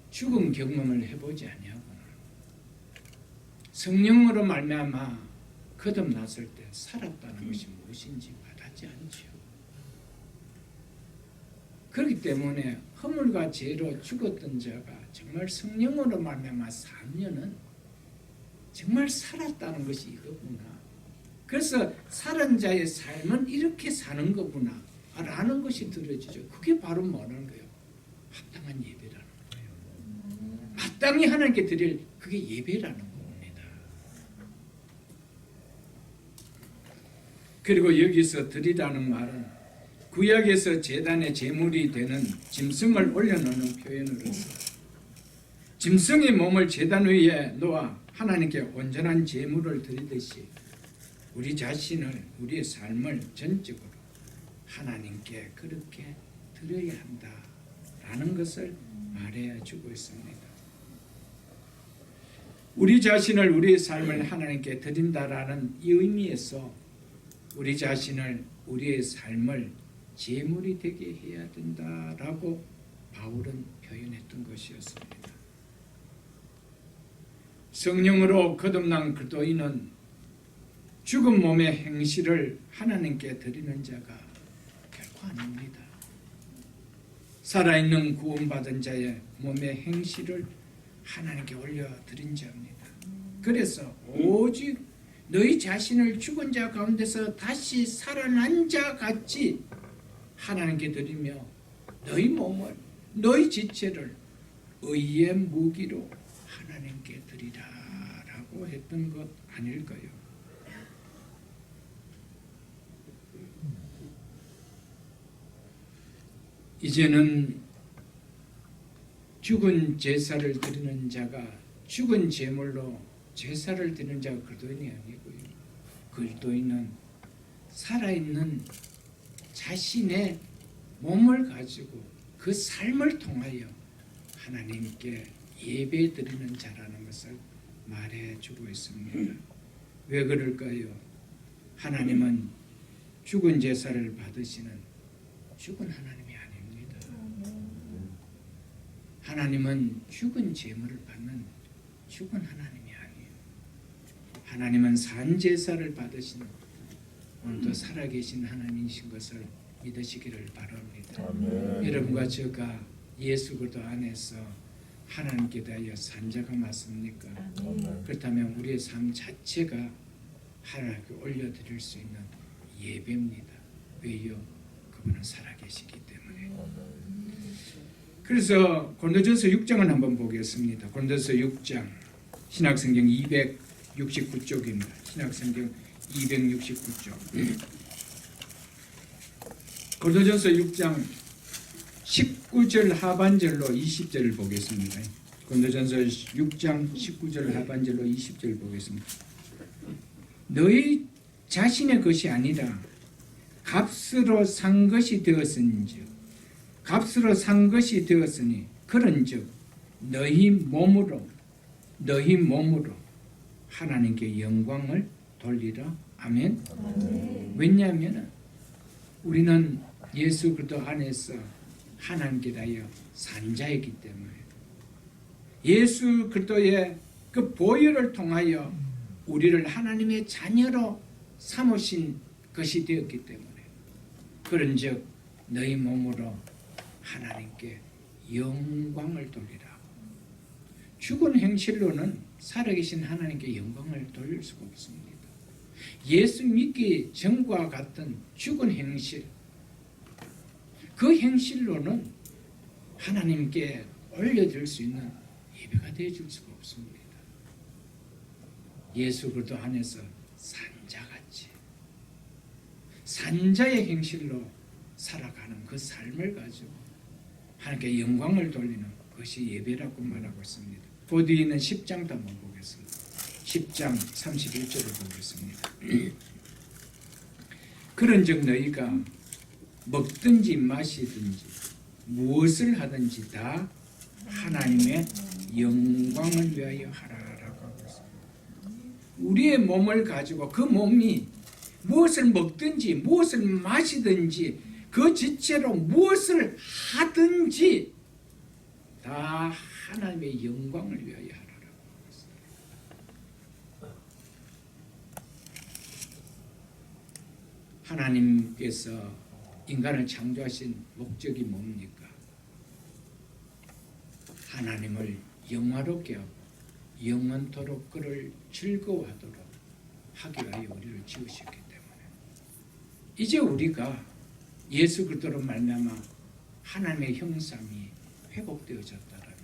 죽은 경험을 해보지 아니하거나 성령으로 말미암아 거듭났을 때 살았다는 것이 무엇인지 와닿지 않죠. 그렇기 때문에 허물과 죄로 죽었던 자가 정말 성령으로 말미암아 살면은 정말 살았다는 것이 이거구나. 그래서 살은 자의 삶은 이렇게 사는 거구나 라는 것이 들어지죠. 그게 바로 뭐라는 거예요? 합당한 예배라는 거예요. 마땅히 하나님께 드릴 그게 예배라는 겁니다. 그리고 여기서 드리라는 말은 구약에서 제단의 제물이 되는 짐승을 올려놓는 표현으로서 짐승의 몸을 제단 위에 놓아 하나님께 온전한 제물을 드리듯이 우리 자신을, 우리의 삶을 전적으로 하나님께 그렇게 드려야 한다라는 것을 말해주고 있습니다. 우리 자신을, 우리의 삶을 하나님께 드린다라는 이 의미에서 우리 자신을, 우리의 삶을 제물이 되게 해야 된다라고 바울은 표현했던 것이었습니다. 성령으로 거듭난 그리스도인은 죽은 몸의 행실을 하나님께 드리는 자가 결코 아닙니다. 살아있는 구원받은 자의 몸의 행실을 하나님께 올려드린 자입니다. 그래서 오직 너희 자신을 죽은 자 가운데서 다시 살아난 자 같이 하나님께 드리며 너희 몸을 너희 지체를 의의 무기로 하나님께 드리라 라고 했던 것 아닐까요? 이제는 죽은 제사를 드리는 자가 죽은 제물로 제사를 드리는 자가 그리스도인이 아니고요. 그리스도인은 살아있는 자신의 몸을 가지고 그 삶을 통하여 하나님께 예배 드리는 자라는 것을 말해주고 있습니다. 왜 그럴까요? 하나님은 죽은 제사를 받으시는 죽은 하나님이 아닙니다. 하나님은 죽은 제물을 받는 죽은 하나님이 아니에요. 하나님은 산 제사를 받으시는 오늘도 살아계신 하나님이신 것을 믿으시기를 바랍니다. 여러분과 제가 예수 그리스도 안에서 하나님께 대하여 산자가 맞습니까? 그렇다면 우리의 삶 자체가 하나님께 올려드릴 수 있는 예배입니다. 왜요? 그분은 살아계시기 때문에. 그래서 고린도전서 6장을 한번 보겠습니다. 고린도전서 6장 신약성경 269쪽입니다. 신약성경 269쪽. 고린도전서 6장 19절 하반절로 20절을 보겠습니다. 고린도전서 6장 19절 하반절로 20절 보겠습니다. 너희 자신의 것이 아니라 값으로 산 것이 되었은즉 값으로 산 것이 되었으니 그런즉 너희 몸으로 하나님께 영광을 돌리라. 아멘. 왜냐하면 우리는 예수 그리스도 안에서 하나님께 대하여 산 자이기 때문에 예수 그리스도의 그 보혈을 통하여 우리를 하나님의 자녀로 삼으신 것이 되었기 때문에 그런즉 너희 몸으로 하나님께 영광을 돌리라. 죽은 행실로는 살아계신 하나님께 영광을 돌릴 수가 없습니다. 예수 믿기 전과 같은 죽은 행실, 그 행실로는 하나님께 올려드릴 수 있는 예배가 되어줄 수가 없습니다. 예수 그리스도 안에서 산자같이 산자의 행실로 살아가는 그 삶을 가지고 하나님께 영광을 돌리는 것이 예배라고 말하고 있습니다. 그 뒤에 있는 10장도 한번 보겠습니다. 10장 31절을 보겠습니다. 그런즉 너희가 먹든지 마시든지 무엇을 하든지 다 하나님의 영광을 위하여 하라라고 하고 있습니다. 우리의 몸을 가지고 그 몸이 무엇을 먹든지 무엇을 마시든지 그 지체로 무엇을 하든지 다 하나님의 영광을 위하여 하라라고 하고 있습니다. 하나님께서 인간을 창조하신 목적이 뭡니까? 하나님을 영화롭게 하고 영원토록 그를 즐거워하도록 하기 위하여 우리를 지으셨기 때문에 이제 우리가 예수 그리스도로 말미암아 하나님의 형상이 회복되어졌다면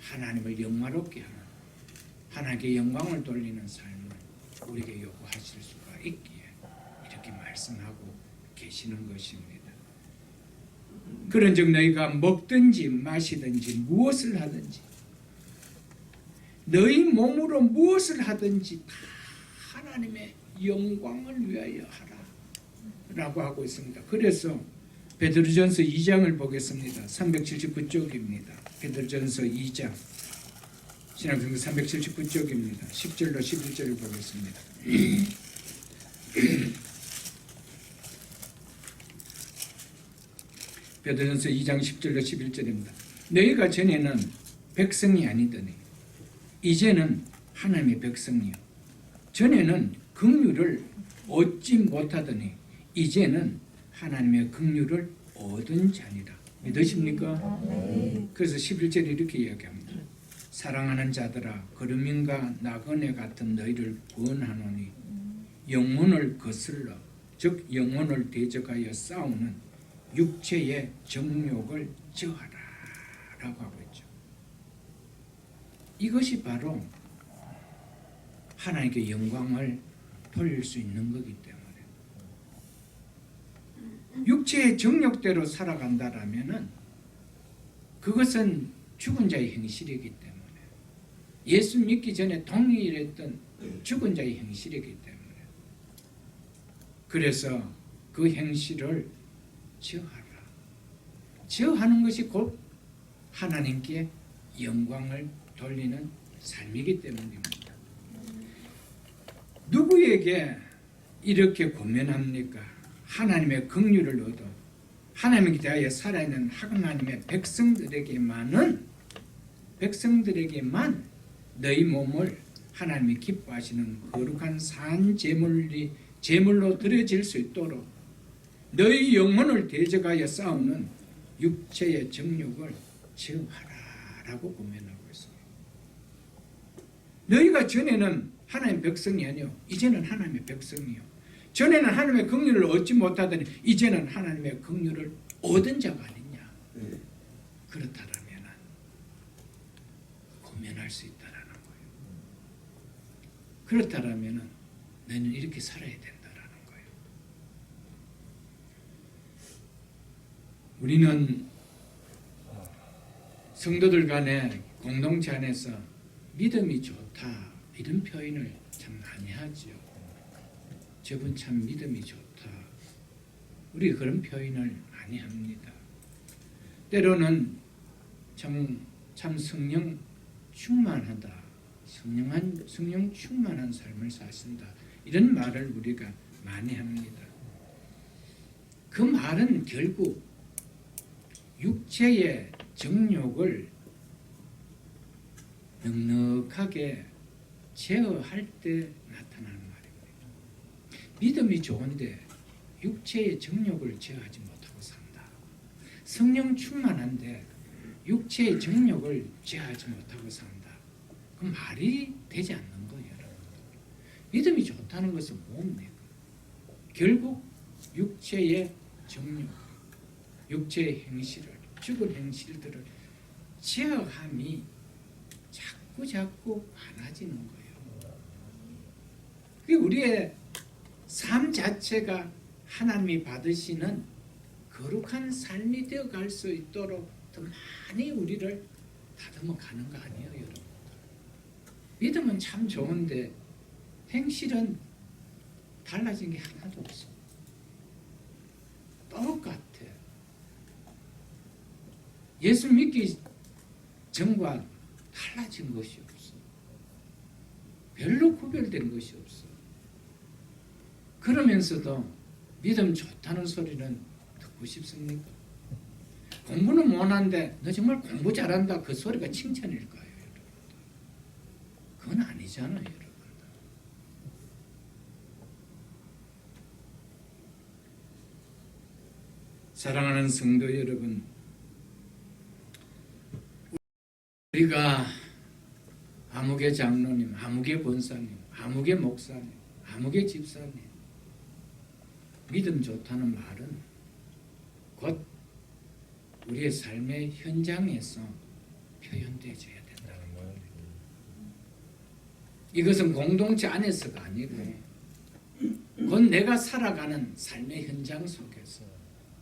하나님을 영화롭게 하는 하나님께 영광을 돌리는 삶을 우리에게 요구하실 수가 있기에 이렇게 말씀하고 계시는 것입니다. 그런즉 너희가 먹든지 마시든지 무엇을 하든지 너희 몸으로 무엇을 하든지 다 하나님의 영광을 위하여 하라 라고 하고 있습니다. 그래서 베드로전서 2장을 보겠습니다. 379쪽입니다. 베드로전서 2장 신약성경 379쪽입니다. 10절로 11절을 보겠습니다. 베드로전서 2장 10절로 11절입니다. 너희가 전에는 백성이 아니더니 이제는 하나님의 백성이요 전에는 긍휼을 얻지 못하더니 이제는 하나님의 긍휼을 얻은 자니라. 믿으십니까? 그래서 11절에 이렇게 이야기합니다. 사랑하는 자들아 거름인과 나그네 같은 너희를 구원하노니 영문을 거슬러 즉 영혼을 대적하여 싸우는 육체의 정욕을 저하라 라고 하고 있죠. 이것이 바로 하나님께 영광을 돌릴 수 있는 거기 때문에 육체의 정욕대로 살아간다라면은 그것은 죽은 자의 행실이기 때문에 예수 믿기 전에 동일했던 죽은 자의 행실이기 때문에 그래서 그 행실을 저하라. 저하는 것이 곧 하나님께 영광을 돌리는 삶이기 때문입니다. 누구에게 이렇게 권면합니까? 하나님의 긍휼을 얻어 하나님께 대하여 살아있는 하나님의 백성들에게만 너희 몸을 하나님이 기뻐하시는 거룩한 산 제물로 드려질 수 있도록 너희 영혼을 대적하여 싸우는 육체의 정욕을 제어하라라고 권면하고 있습니다. 너희가 전에는 하나님의 백성이 아니요 이제는 하나님의 백성이요 전에는 하나님의 긍휼을 얻지 못하더니 이제는 하나님의 긍휼을 얻은 자가 아니냐. 그렇다면 권면할 수 있다라는 거예요. 그렇다면 너는 이렇게 살아야 된다라는 거예요. 우리는 성도들 간에 공동체 안에서 믿음이 좋다 이런 표현을 참 많이 하죠. 저분 참 믿음이 좋다. 우리 그런 표현을 많이 합니다. 때로는 참 성령 충만하다. 성령 충만한 삶을 사신다. 이런 말을 우리가 많이 합니다. 그 말은 결국 육체의 정욕을 넉넉하게 제어할 때 나타나는 말입니다. 믿음이 좋은데 육체의 정욕을 제어하지 못하고 산다. 성령 충만한데 육체의 정욕을 제어하지 못하고 산다. 그 말이 되지 않는 거예요. 여러분. 믿음이 좋다는 것은 뭡니까? 결국 육체의 정욕, 육체의 행실을, 죽은 행실들을 제어함이 자꾸 많아지는 거예요. 우리의 삶 자체가 하나님이 받으시는 거룩한 삶이 되어갈 수 있도록 더 많이 우리를 다듬어 가는 거 아니에요, 여러분? 믿음은 참 좋은데 행실은 달라진 게 하나도 없어. 똑같아. 예수 믿기 전과 달라진 것이 없어. 별로 구별된 것이 없어. 그러면서도 믿음 좋다는 소리는 듣고 싶습니까? 공부는 못하는데 너 정말 공부 잘한다 그 소리가 칭찬일까요? 여러분? 그건 아니잖아요. 여러분. 사랑하는 성도 여러분, 우리가 아무개 장로님, 아무개 권사님, 아무개 목사님, 아무개 집사님 믿음 좋다는 말은 곧 우리의 삶의 현장에서 표현되어져야 된다는 거예요. 이것은 공동체 안에서가 아니고 곧 내가 살아가는 삶의 현장 속에서,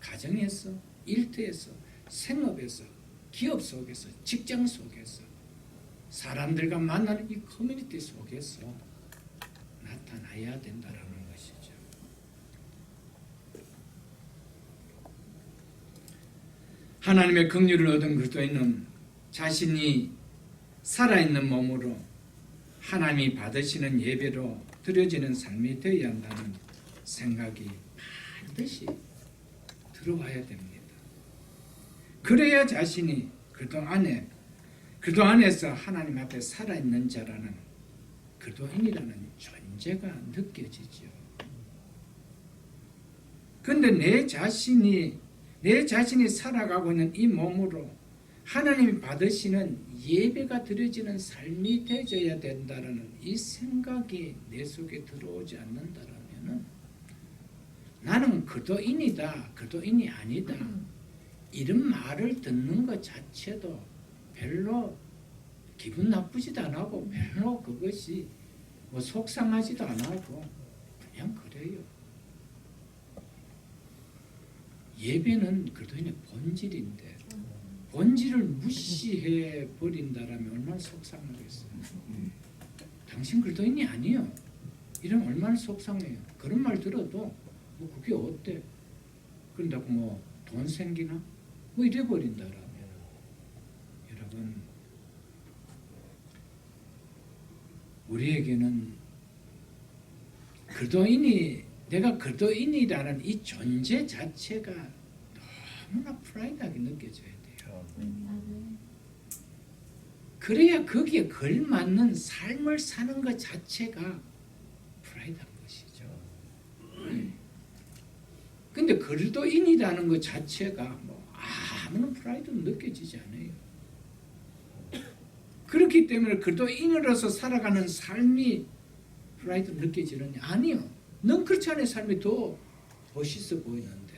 가정에서, 일터에서, 생업에서, 기업 속에서, 직장 속에서, 사람들과 만나는 이 커뮤니티 속에서 나타나야 된다는 것이죠. 하나님의 긍휼을 얻은 그리스도인은 자신이 살아있는 몸으로 하나님이 받으시는 예배로 드려지는 삶이 되어야 한다는 생각이 반드시 들어와야 됩니다. 그래야 자신이 그리스도 안에서 하나님 앞에 살아있는 자라는 그리스도인이라는 존재가 느껴지죠. 그런데 내 자신이 살아가고 있는 이 몸으로 하나님이 받으시는 예배가 드려지는 삶이 되어야 된다는 이 생각이 내 속에 들어오지 않는다면 나는 그리스도인이다, 그리스도인이 아니다, 이런 말을 듣는 것 자체도 별로 기분 나쁘지도 안 하고 별로 그것이 뭐 속상하지도 안 하고 그냥 그래요. 예배는 그리스도인의 본질인데 본질을 무시해 버린다라면 얼마나 속상하겠어요. 당신 그리스도인이 아니요, 이러면 얼마나 속상해요. 그런 말 들어도 뭐 그게 어때? 그런다고 뭐 돈 생기나? 뭐 이래 버린다라면, 여러분, 우리에게는 그리스도인이, 내가 그리스도인이라는 이 존재 자체가 너무나 프라이드하게 느껴져야 돼요. 그래야 거기에 걸맞는 삶을 사는 것 자체가 프라이드한 것이죠. 근데 그리스도인이라는 것 자체가 뭐 아무런 프라이드는 느껴지지 않아요. 그렇기 때문에 그리스도인으로서 살아가는 삶이 프라이드 느껴지느냐? 아니요. 넌 그렇지 않은 삶이 더 멋있어 보이는데,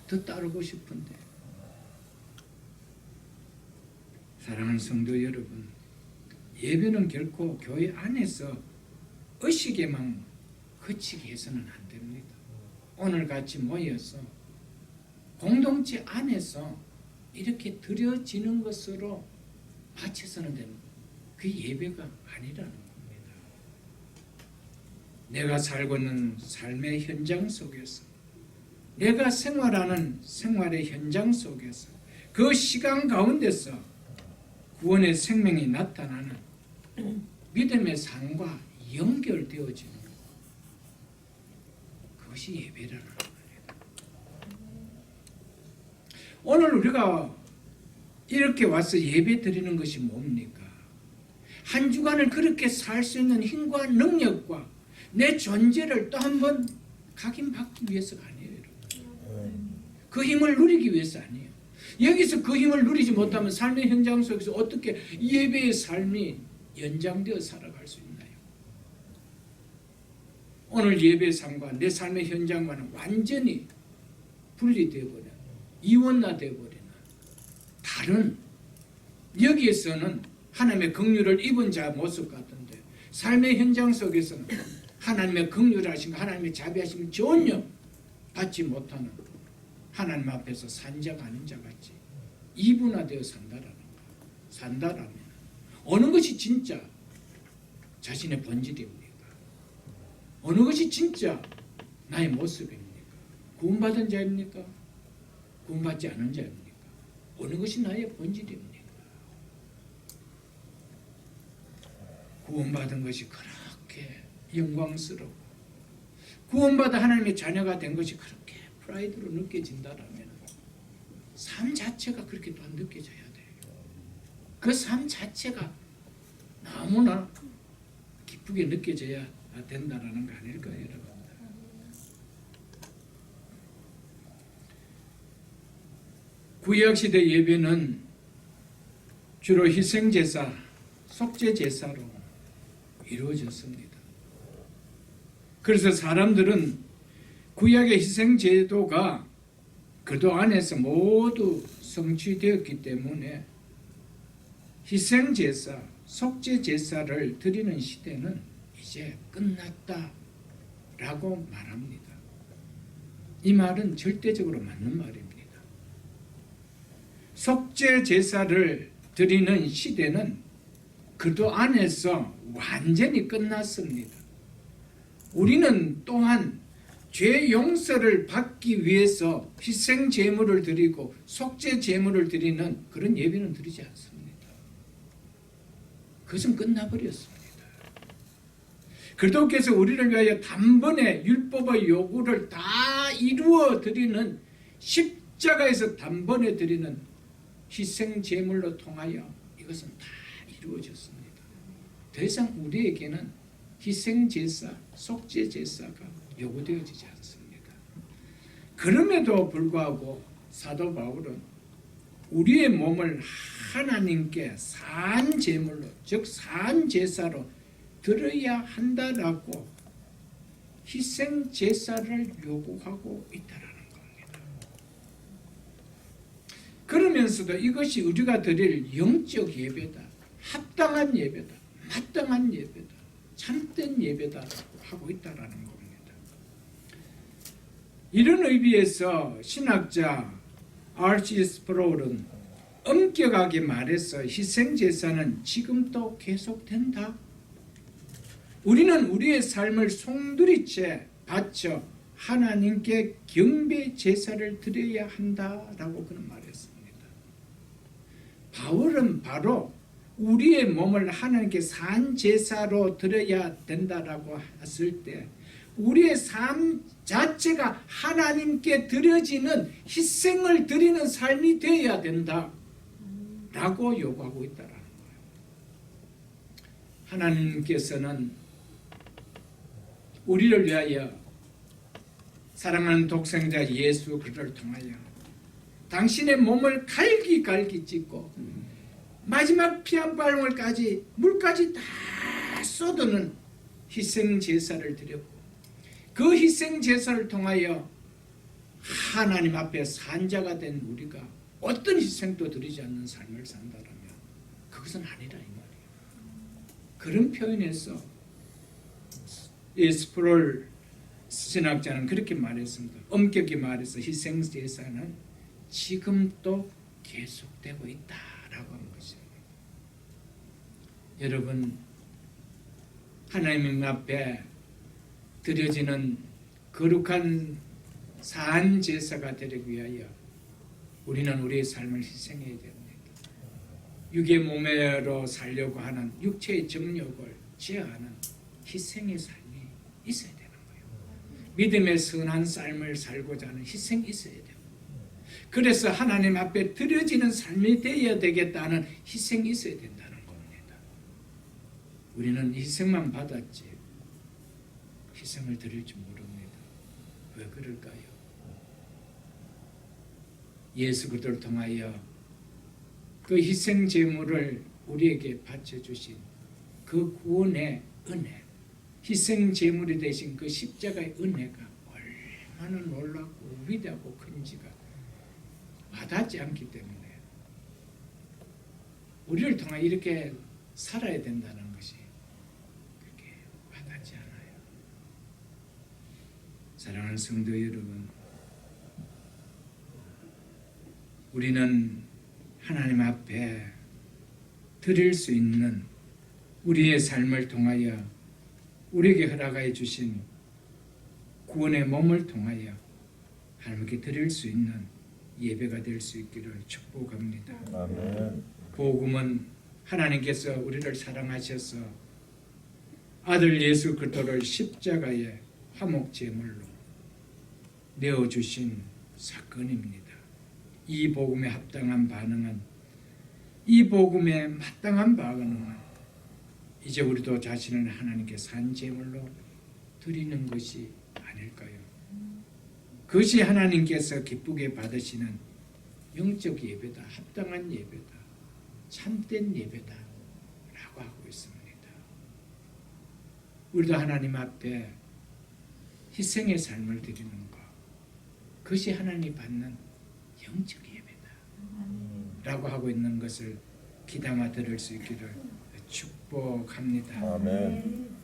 더 따르고 싶은데. 사랑하는 성도 여러분, 예배는 결코 교회 안에서 의식에만 그치게 해서는 안 됩니다. 오늘 같이 모여서 공동체 안에서 이렇게 드려지는 것으로 바쳐서는 됩니다. 그 예배가 아니라는 겁니다. 내가 살고 있는 삶의 현장 속에서, 내가 생활하는 생활의 현장 속에서, 그 시간 가운데서 구원의 생명이 나타나는 믿음의 삶과 연결되어지는 것, 그것이 예배라는 겁니다. 오늘 우리가 이렇게 와서 예배 드리는 것이 뭡니까? 한 주간을 그렇게 살 수 있는 힘과 능력과 내 존재를 또 한 번 각인받기 위해서가 아니에요, 여러분. 그 힘을 누리기 위해서 아니에요. 여기서 그 힘을 누리지 못하면 삶의 현장 속에서 어떻게 예배의 삶이 연장되어 살아갈 수 있나요? 오늘 예배의 삶과 내 삶의 현장과는 완전히 분리되어 버려, 이원화되어 버리는 다른, 여기에서는 하나님의 긍휼을 입은 자 모습 같은데 삶의 현장 속에서는 하나님의 긍휼하심과 하나님의 자비하심을 전혀 받지 못하는, 하나님 앞에서 산자가 아닌 자 같이 이분화되어 산다라면 어느 것이 진짜 자신의 본질입니까? 어느 것이 진짜 나의 모습입니까? 구원받은 자입니까? 구원받지 않은 자입니까? 어느 것이 나의 본질입니까? 구원받은 것이 그렇게 영광스럽고 구원받아 하나님의 자녀가 된 것이 그렇게 프라이드로 느껴진다라면 삶 자체가 그렇게 또한 느껴져야 돼요. 그 삶 자체가 너무나 기쁘게 느껴져야 된다라는 거 아닐까요, 여러분? 구약시대 예배는 주로 희생제사, 속죄제사로 이루어졌습니다. 그래서 사람들은 구약의 희생제도가 그도 안에서 모두 성취되었기 때문에 희생제사, 속죄제사를 드리는 시대는 이제 끝났다라고 말합니다. 이 말은 절대적으로 맞는 말입니다. 속죄제사를 드리는 시대는 그도 안에서 완전히 끝났습니다. 우리는 또한 죄 용서를 받기 위해서 희생 제물을 드리고 속죄 제물을 드리는 그런 예배는 드리지 않습니다. 그것은 끝나버렸습니다. 그리스도께서 우리를 위하여 단번에 율법의 요구를 다 이루어 드리는, 십자가에서 단번에 드리는 희생 제물로 통하여 이것은 다 이루어졌습니다. 더 이상 우리에게는 희생 제사, 속죄 제사가 요구되어지지 않습니다. 그럼에도 불구하고 사도 바울은 우리의 몸을 하나님께 산 제물로, 즉 산 제사로 드려야 한다라고 희생 제사를 요구하고 있다라는 겁니다. 그러면서도 이것이 우리가 드릴 영적 예배다, 합당한 예배다, 마땅한 예배다, 참된 예배다 하고 있다라는 겁니다. 이런 의미에서 신학자 R.C. 스프롤은 엄격하게 말해서 희생제사는 지금도 계속된다. 우리는 우리의 삶을 송두리째 바쳐 하나님께 경배 제사를 드려야 한다라고 그는 말했습니다. 바울은 바로 우리의 몸을 하나님께 산 제사로 드려야 된다라고 했을 때 우리의 삶 자체가 하나님께 드려지는 희생을 드리는 삶이 되어야 된다라고 요구하고 있다라는 거예요. 하나님께서는 우리를 위하여 사랑하는 독생자 예수 그리스도를 통하여 당신의 몸을 갈기갈기 찢고 마지막 피 한 방울까지 물까지 다 쏟아는 희생 제사를 드렸고 그 희생 제사를 통하여 하나님 앞에 산자가 된 우리가 어떤 희생도 드리지 않는 삶을 산다라면 그것은 아니라 이 말이에요. 그런 표현에서 스프롤 신학자는 그렇게 말했습니다. 엄격히 말해서 희생 제사는 지금도 계속되고 있다라고 한 것입니다. 여러분, 하나님 앞에 드려지는 거룩한 산 제사가 되기 위하여 우리는 우리의 삶을 희생해야 됩니다. 육의 몸으로 살려고 하는 육체의 정욕을 제어하는 희생의 삶이 있어야 되는 거예요. 믿음의 선한 삶을 살고자 하는 희생이 있어야 돼요. 그래서 하나님 앞에 드려지는 삶이 되어야 되겠다는 희생이 있어야 된다는 겁니다. 우리는 희생만 받았지 희생을 드릴 줄 모릅니다. 왜 그럴까요? 예수 그리스도를 통하여 그 희생 제물을 우리에게 바쳐주신 그 구원의 은혜, 희생 제물이 되신 그 십자가의 은혜가 얼마나 놀랍고 위대하고 큰지가 와닿지 않기 때문에 우리를 통하여 이렇게 살아야 된다는 것이 그렇게 와닿지 않아요. 사랑하는 성도 여러분, 우리는 하나님 앞에 드릴 수 있는 우리의 삶을 통하여 우리에게 허락해 주신 구원의 몸을 통하여 하나님께 드릴 수 있는 예배가 될 수 있기를 축복합니다. 아멘. 복음은 하나님께서 우리를 사랑하셔서 아들 예수 그리스도를 십자가의 화목 제물로 내어주신 사건입니다. 이 복음에 합당한 반응은, 이 복음에 마땅한 반응은 이제 우리도 자신을 하나님께 산 제물로 드리는 것이 아닐까요? 그것이 하나님께서 기쁘게 받으시는 영적 예배다, 합당한 예배다, 참된 예배다 라고 하고 있습니다. 우리도 하나님 앞에 희생의 삶을 드리는 것, 그것이 하나님이 받는 영적 예배다 라고 하고 있는 것을 귀담아 들을 수 있기를 축복합니다. 아멘.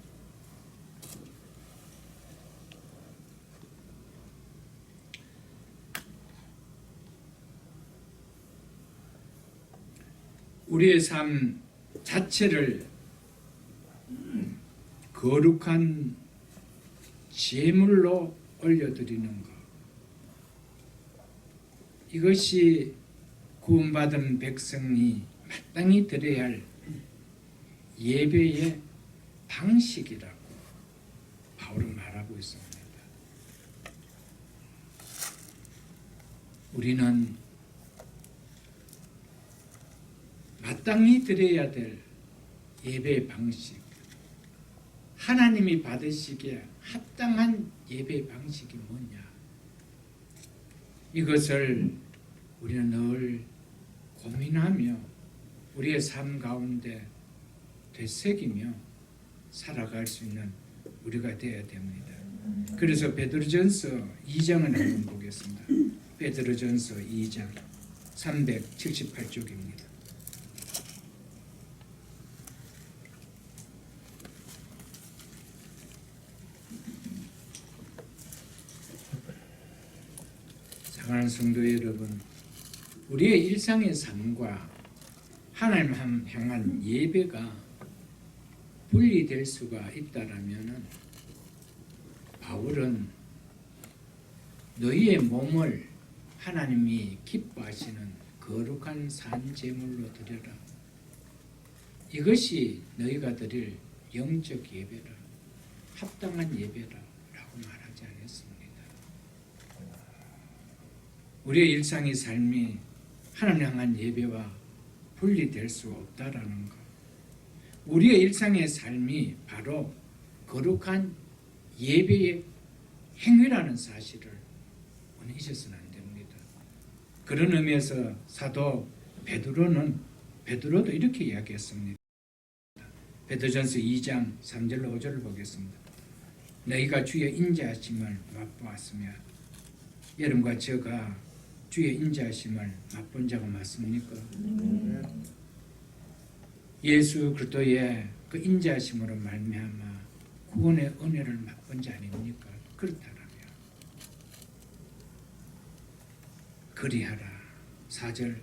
우리의 삶 자체를 거룩한 제물로 올려드리는 것, 이것이 구원받은 백성이 마땅히 드려야 할 예배의 방식이라고 바울은 말하고 있습니다. 우리는 마땅히 드려야 될 예배의 방식, 하나님이 받으시기에 합당한 예배의 방식이 뭐냐, 이것을 우리는 늘 고민하며 우리의 삶 가운데 되새기며 살아갈 수 있는 우리가 되어야 됩니다. 그래서 베드로전서 2장을 한번 보겠습니다. 베드로전서 2장 378쪽입니다. 사랑하는 성도 여러분, 우리의 일상의 삶과 하나님 향한 예배가 분리될 수가 있다라면 바울은 너희의 몸을 하나님이 기뻐하시는 거룩한 산 제물로 드려라. 이것이 너희가 드릴 영적 예배라, 합당한 예배라 라고 말하지 않았습니다. 우리의 일상의 삶이 하나님 향한 예배와 분리될 수 없다라는 것. 우리의 일상의 삶이 바로 거룩한 예배의 행위라는 사실을 잊어서는 안 됩니다. 그런 의미에서 사도 베드로도 이렇게 이야기했습니다. 베드로전서 2장 3절로 5절을 보겠습니다. 너희가 주의 인자하심을 맛보았으며 여러분과 저가 주의 인자하심을 맛본 자가 맞습니까? 예수 그리스도의 그 인자하심으로 말미암아 구원의 은혜를 맛본 자 아닙니까? 그렇다라면 그리하라. 4절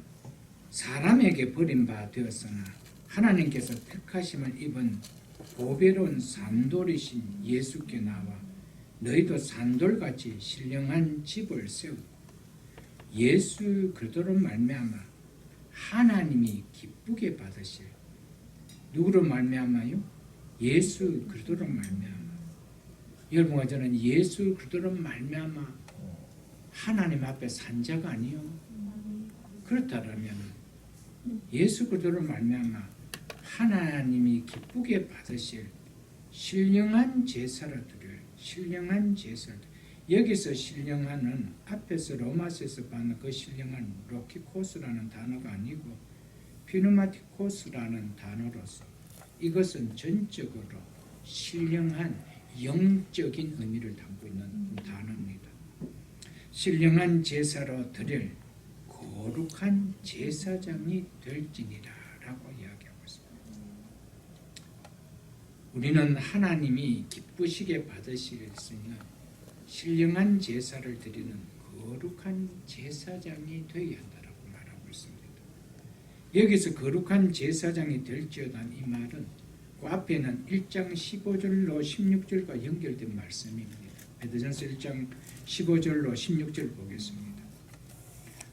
사람에게 버림바 되었으나 하나님께서 택하심을 입은 보배로운 산돌이신 예수께 나와 너희도 산돌같이 신령한 집을 세우고 예수 그리스도로 말미암아 하나님이 기쁘게 받으실 누구로 말미암아요? 예수 그리스도로 말미암아. 여러분과 저는 예수 그리스도로 말미암아 하나님 앞에 산 자가 아니요. 그렇다면 예수 그리스도로 말미암아 하나님이 기쁘게 받으실 신령한 제사를 드릴 신령한 제사를 여기서 신령한은 앞에서 로마서에서 받는 그 신령한 로키코스라는 단어가 아니고 피누마티코스라는 단어로서 이것은 전적으로 신령한 영적인 의미를 담고 있는 단어입니다. 신령한 제사로 드릴 거룩한 제사장이 될지니라 라고 이야기하고 있습니다. 우리는 하나님이 기쁘시게 받으실 수 있는 신령한 제사를 드리는 거룩한 제사장이 되어야 한다고 말하고 있습니다. 여기서 거룩한 제사장이 될지어다는 이 말은 그 앞에는 1장 15절로 16절과 연결된 말씀입니다. 베드로전서 1장 15절로 16절 보겠습니다.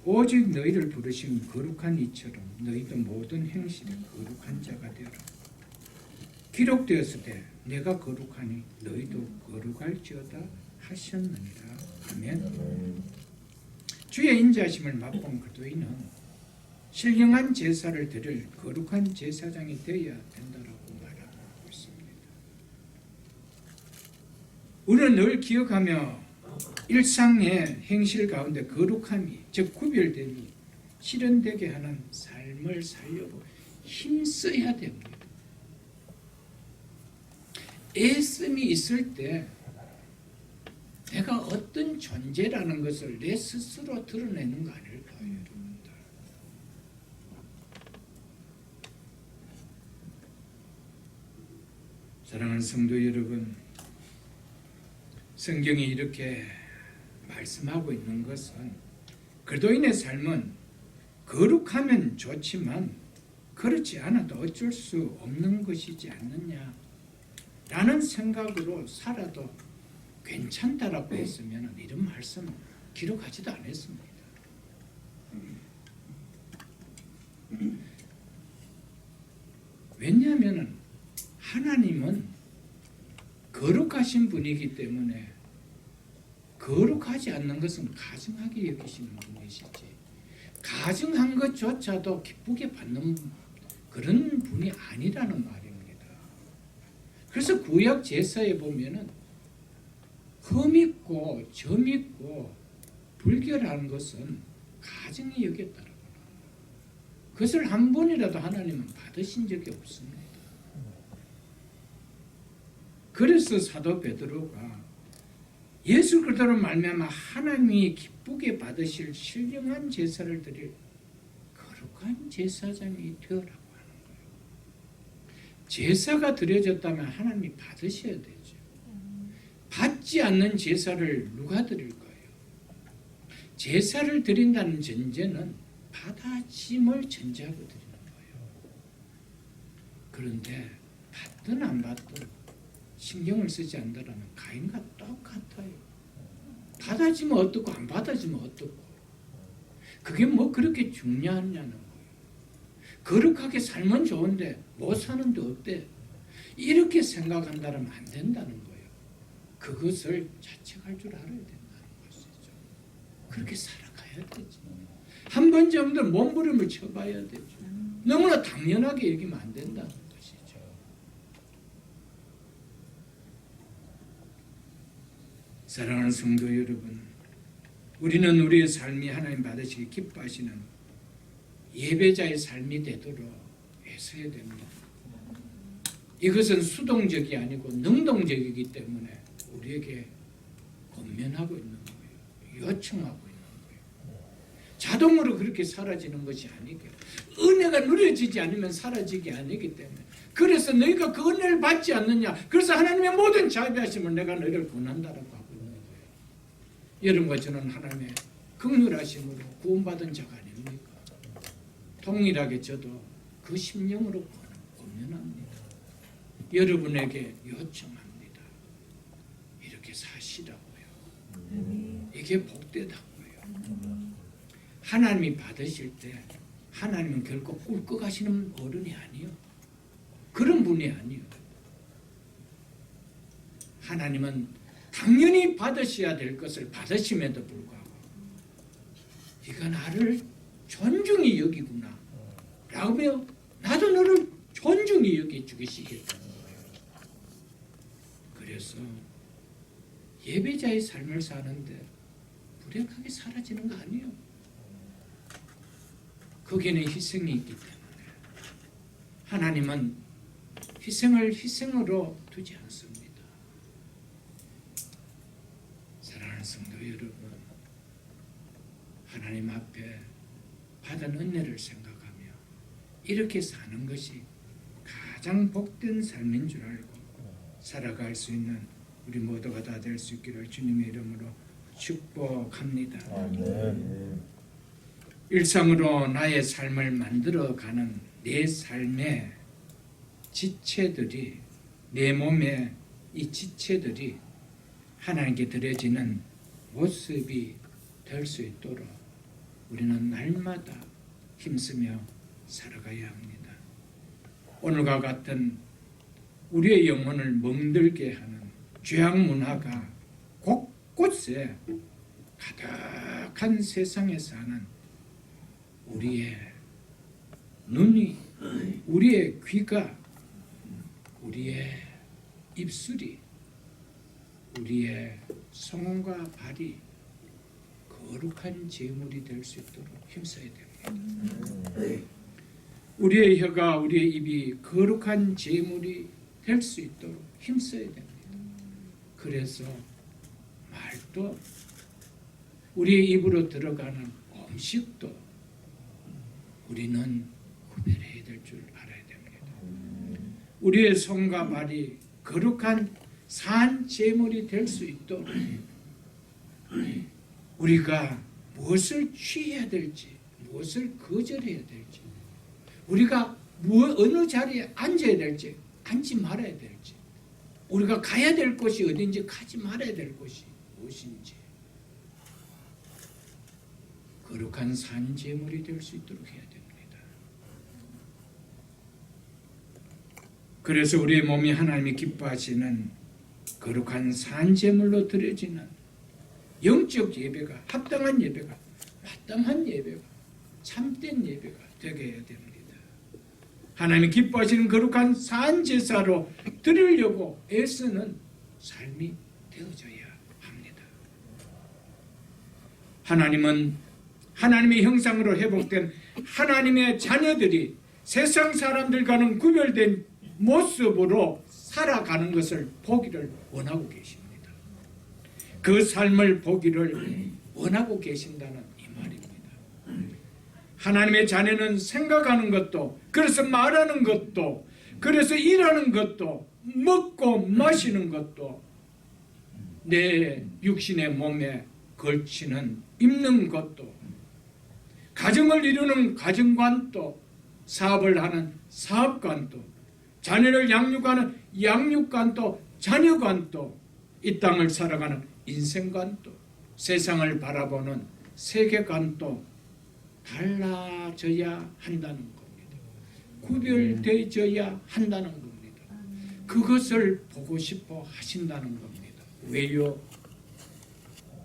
오직 너희를 부르신 거룩한 이처럼 너희도 모든 행실에 거룩한 자가 되어라. 기록되었을 때 내가 거룩하니 너희도 거룩할지어다 하셨느니라. 아멘. 주의 인자하심을 맛본 그도인은 신령한 제사를 드릴 거룩한 제사장이 되어야 된다라고 말하고 있습니다. 우리는 늘 기억하며 일상의 행실 가운데 거룩함이 즉 구별됨이 실현되게 하는 삶을 살려고 힘써야 됩니다. 애씀이 있을 때 내가 어떤 존재라는 것을 내 스스로 드러내는 거 아닐까요, 여러분들? 사랑하는 성도 여러분, 성경이 이렇게 말씀하고 있는 것은 그리스도인의 삶은 거룩하면 좋지만 그렇지 않아도 어쩔 수 없는 것이지 않느냐 라는 생각으로 살아도 괜찮다라고 했으면 이런 말씀 기록하지도 않았습니다. 왜냐하면 하나님은 거룩하신 분이기 때문에 거룩하지 않는 것은 가증하게 여기시는 분이시지 가증한 것조차도 기쁘게 받는 그런 분이 아니라는 말입니다. 그래서 구약 제사에 보면은 흠 있고 점 있고 불결한 것은 가증히 여겼다라고 그것을 한 번이라도 하나님은 받으신 적이 없습니다. 그래서 사도 베드로가 예수 그리스도로 말미암아 하나님이 기쁘게 받으실 신령한 제사를 드릴 거룩한 제사장이 되어라고 하는 거예요. 제사가 드려졌다면 하나님이 받으셔야 되죠. 받지 않는 제사를 누가 드릴 거예요? 제사를 드린다는 전제는 받아짐을 전제하고 드리는 거예요. 그런데 받든 안 받든 신경을 쓰지 않는다면 가인과 똑같아요. 받아지면 어떻고 안 받아지면 어떻고 그게 뭐 그렇게 중요하냐는 거예요. 거룩하게 살면 좋은데 못 사는데 어때? 이렇게 생각한다면 안 된다는 거예요. 그것을 자책할 줄 알아야 된다는 것이죠. 그렇게 살아가야 되지. 한 번 정도 몸부림을 쳐봐야 되죠. 너무나 당연하게 여기면 안 된다는 것이죠. 사랑하는 성도 여러분, 우리는 우리의 삶이 하나님 받으시기 기뻐하시는 예배자의 삶이 되도록 애써야 됩니다. 이것은 수동적이 아니고 능동적이기 때문에 우리에게 권면하고 있는 거예요. 요청하고 있는 거예요. 자동으로 그렇게 사라지는 것이 아니고 은혜가 누려지지 않으면 사라지기 아니기 때문에 그래서 너희가 그 은혜를 받지 않느냐, 그래서 하나님의 모든 자비하심을 내가 너희를 권한다라고 하고 있는 거예요. 여러분과 저는 하나님의 긍휼하심으로 구원받은 자가 아닙니까? 동일하게 저도 그 심령으로 권면합니다. 여러분에게 요청합니다. 이렇게 사시라고요. 이게 복되다고요. 하나님이 받으실 때 하나님은 결코 꿀꺽하시는 어른이 아니요. 그런 분이 아니요. 하나님은 당연히 받으셔야 될 것을 받으심에도 불구하고 네가 나를 존중히 여기구나 라며 나도 너를 존중히 여기 주시겠다는 거예요. 그래서 예배자의 삶을 사는데 불행하게 사라지는 거 아니에요. 거기에는 희생이 있기 때문에 하나님은 희생을 희생으로 두지 않습니다. 사랑하는 성도 여러분, 하나님 앞에 받은 은혜를 생각하며 이렇게 사는 것이 가장 복된 삶인 줄 알고 살아갈 수 있는 우리 모두가 다 될 수 있기를 주님의 이름으로 축복합니다. 일상으로 나의 삶을 만들어가는 내 삶의 지체들이, 내 몸의 이 지체들이 하나님께 드려지는 모습이 될 수 있도록 우리는 날마다 힘쓰며 살아가야 합니다. 오늘과 같은 우리의 영혼을 멍들게 하는 죄악 문화가 곳곳에 가득한 세상에 사는 우리의 눈이, 우리의 귀가, 우리의 입술이, 우리의 손과 발이 거룩한 제물이 될 수 있도록 힘써야 됩니다. 우리의 혀가, 우리의 입이 거룩한 제물이 될 수 있도록 힘써야 됩니다. 그래서 말도, 우리의 입으로 들어가는 음식도 우리는 구별해야 될 줄 알아야 됩니다. 우리의 손과 발이 거룩한 산 제물이 될 수 있도록 우리가 무엇을 취해야 될지, 무엇을 거절해야 될지, 우리가 어느 자리에 앉아야 될지, 앉지 말아야 될지, 우리가 가야 될 곳이 어딘지, 가지 말아야 될 곳이 무엇인지 거룩한 산 제물이 될 수 있도록 해야 됩니다. 그래서 우리의 몸이 하나님이 기뻐하시는 거룩한 산 제물로 드려지는 영적 예배가, 합당한 예배가, 마땅한 예배가, 참된 예배가 되게 해야 됩니다. 하나님이 기뻐하시는 거룩한 산 제사로 드리려고 애쓰는 삶이 되어져야 합니다. 하나님은 하나님의 형상으로 회복된 하나님의 자녀들이 세상 사람들과는 구별된 모습으로 살아가는 것을 보기를 원하고 계십니다. 그 삶을 보기를 원하고 계신다는 이 말입니다. 하나님의 자녀는 생각하는 것도, 그래서 말하는 것도, 그래서 일하는 것도, 먹고 마시는 것도, 내 육신의 몸에 걸치는 입는 것도, 가정을 이루는 가정관도, 사업을 하는 사업관도, 자녀를 양육하는 양육관도, 자녀관도, 이 땅을 살아가는 인생관도, 세상을 바라보는 세계관도 달라져야 한다는 겁니다. 구별되어야 한다는 겁니다. 그것을 보고 싶어 하신다는 겁니다. 왜요?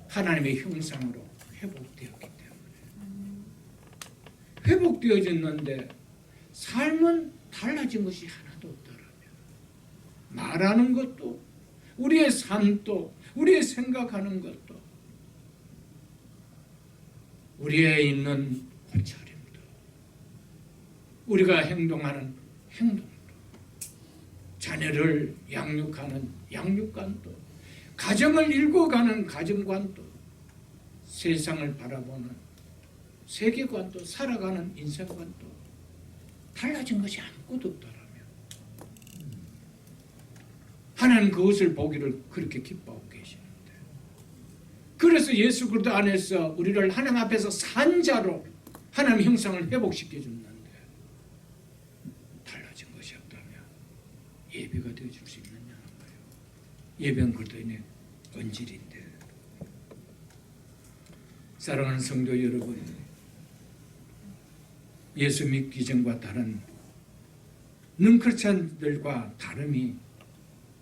하나님의 형상으로 회복되었기 때문에. 회복되어졌는데 삶은 달라진 것이 하나도 없더라면, 말하는 것도, 우리의 삶도, 우리의 생각하는 것도, 우리의 있는 옷차림도, 우리가 행동하는 행동도, 자녀를 양육하는 양육관도, 가정을 일궈가는 가정관도, 세상을 바라보는 세계관도, 살아가는 인생관도 달라진 것이 아무것도 없더라면, 하나님 그것을 보기를 그렇게 기뻐하고 계시는데, 그래서 예수 그리스도 안에서 우리를 하나님 앞에서 산자로 하나님 형상을 회복시켜 줬는데 달라진 것이 없다면 예배가 되어줄 수 있느냐는 거예요. 예배는 그리스도인의 본질인데. 사랑하는 성도 여러분, 예수 믿기 전과 다른 능크리스찬들과 다름이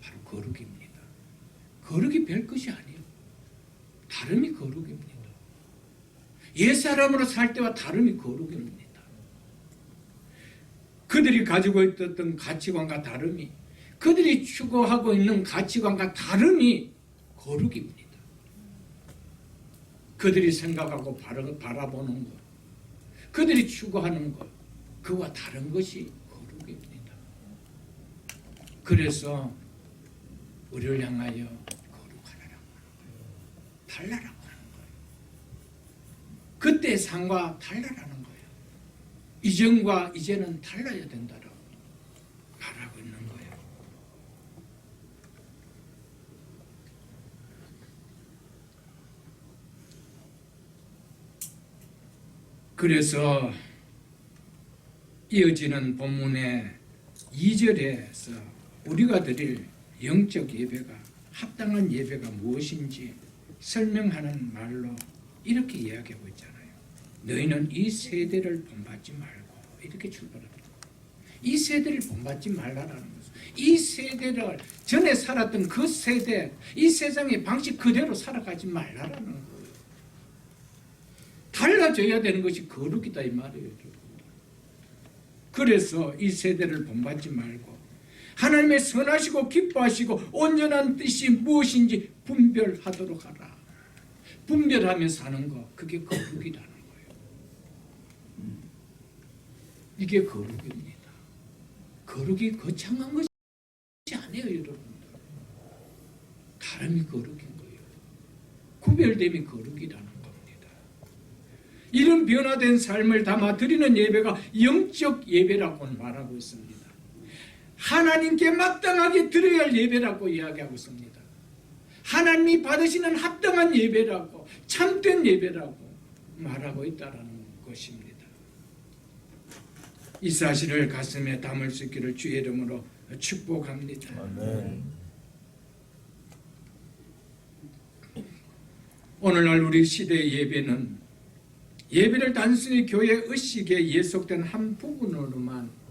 바로 거룩입니다. 거룩이 별 것이 아니에요. 다름이 거룩입니다. 옛사람으로 살 때와 다름이 거룩입니다. 그들이 가지고 있었던 가치관과 다름이, 그들이 추구하고 있는 가치관과 다름이 거룩입니다. 그들이 생각하고 바라보는 것, 그들이 추구하는 것, 그와 다른 것이 거룩입니다. 그래서 우리를 향하여 거룩하라고 하는 거예요. 달라라고 하는 거예요. 그때 상과 달라라는 거예요. 이전과 이제는 달라야 된다라고 말하고 있는 거예요. 그래서 이어지는 본문의 2절에서 우리가 드릴 영적 예배가, 합당한 예배가 무엇인지 설명하는 말로 이렇게 이야기하고 있잖아요. 너희는 이 세대를 본받지 말고, 이렇게 출발합니다. 이 세대를 본받지 말라라는 것은, 이 세대를, 전에 살았던 그 세대, 이 세상의 방식 그대로 살아가지 말라라는 거예요. 달라져야 되는 것이 거룩이다 이 말이에요. 그래서 이 세대를 본받지 말고 하나님의 선하시고 기뻐하시고 온전한 뜻이 무엇인지 분별하도록 하라. 분별하며 사는 것, 그게 거룩이라는 거예요. 이게 거룩입니다. 거룩이 거창한 것이 아니에요, 여러분들. 다름이 거룩인 거예요. 구별됨이 거룩이라는 겁니다. 이런 변화된 삶을 담아 드리는 예배가 영적 예배라고 말하고 있습니다. 하나님께 마땅하게 드려야 할 예배라고 이야기하고 있습니다. 하나님이 받으시는 합당한 예배라고, 참된 예배라고 말하고 있다는 것입니다. 이 사실을 가슴에 담을 수 있기를 주의 이름으로 축복합니다. 아멘. 오늘날 우리 시대의 예배는 예배를 단순히 교회 의식에 예속된 한 부분으로만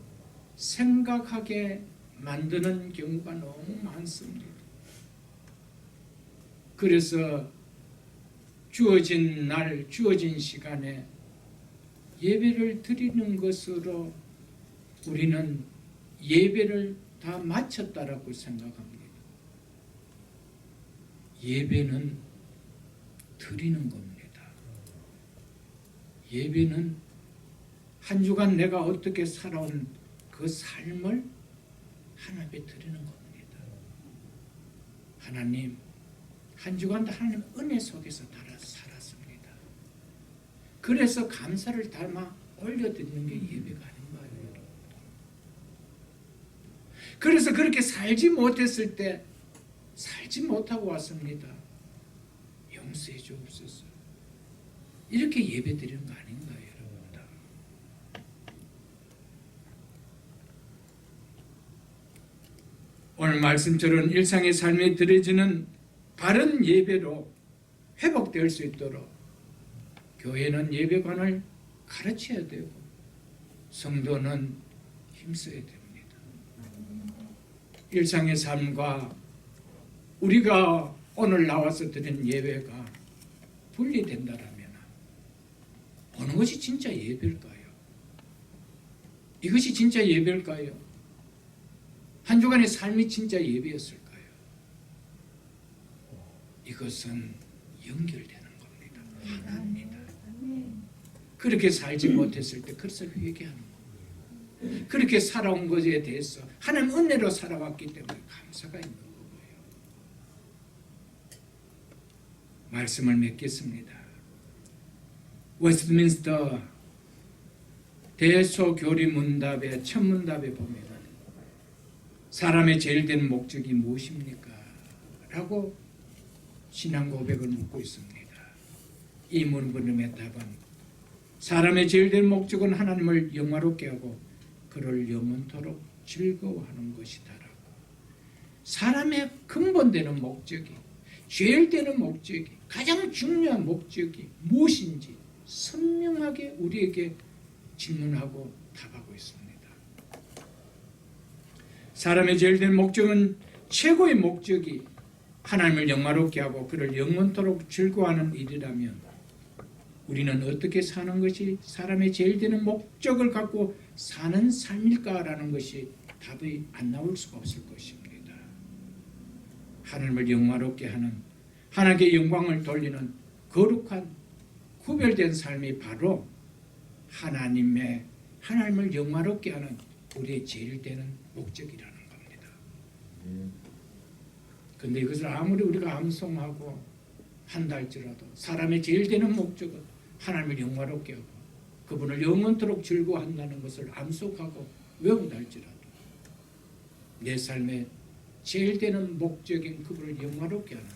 생각하게 만드는 경우가 너무 많습니다. 그래서 주어진 날, 주어진 시간에 예배를 드리는 것으로 우리는 예배를 다 마쳤다라고 생각합니다. 예배는 드리는 겁니다. 예배는 한 주간 내가 어떻게 살아온 그 삶을 하나님께 드리는 겁니다. 하나님, 한 주간도 하나님 은혜 속에서 살았습니다. 그래서 감사를 담아 올려드리는 게 예배가 아닌가요, 여러분? 그래서 그렇게 살지 못했을 때 살지 못하고 왔습니다. 용서해 주옵소서. 이렇게 예배 드리는 거 아닌가요, 여러분? 오늘 말씀처럼 일상의 삶에 드려지는 바른 예배로 회복될 수 있도록 교회는 예배관을 가르쳐야 되고 성도는 힘써야 됩니다. 일상의 삶과 우리가 오늘 나와서 드린 예배가 분리된다면 어느 것이 진짜 예배일까요? 이것이 진짜 예배일까요? 한 주간의 삶이 진짜 예배였을까요? 이것은 연결되는 겁니다. 하나입니다. 그렇게 살지 못했을 때 그래서 회개하는 거예요. 그렇게 살아온 것에 대해서 하나님 은혜로 살아왔기 때문에 감사가 있는 거예요. 말씀을 맺겠습니다. 웨스트민스터 대소교리 문답의 첫 문답에 보면 사람의 제일 된 목적이 무엇입니까? 라고 신앙 고백을 묻고 있습니다. 이 문문의 답은 사람의 제일 된 목적은 하나님을 영화롭게 하고 그를 영원토록 즐거워하는 것이다라고. 사람의 근본되는 목적이, 제일 되는 목적이, 가장 중요한 목적이 무엇인지 선명하게 우리에게 질문하고 답하고 있습니다. 사람의 제일 된 목적은, 최고의 목적이 하나님을 영화롭게 하고 그를 영원토록 즐거워하는 일이라면 우리는 어떻게 사는 것이 사람의 제일 되는 목적을 갖고 사는 삶일까라는 것이 답이 안 나올 수가 없을 것입니다. 하나님을 영화롭게 하는, 하나님께 영광을 돌리는 거룩한 구별된 삶이 바로 하나님을 영화롭게 하는 우리의 제일 되는 목적이라는 겁니다. 그런데 이것을 아무리 우리가 암송하고 한다 할지라도 사람의 제일 되는 목적은 하나님을 영화롭게 하고 그분을 영원토록 즐거워한다는 것을 암송하고 외운다 할지라도 내 삶의 제일 되는 목적인 그분을 영화롭게 하는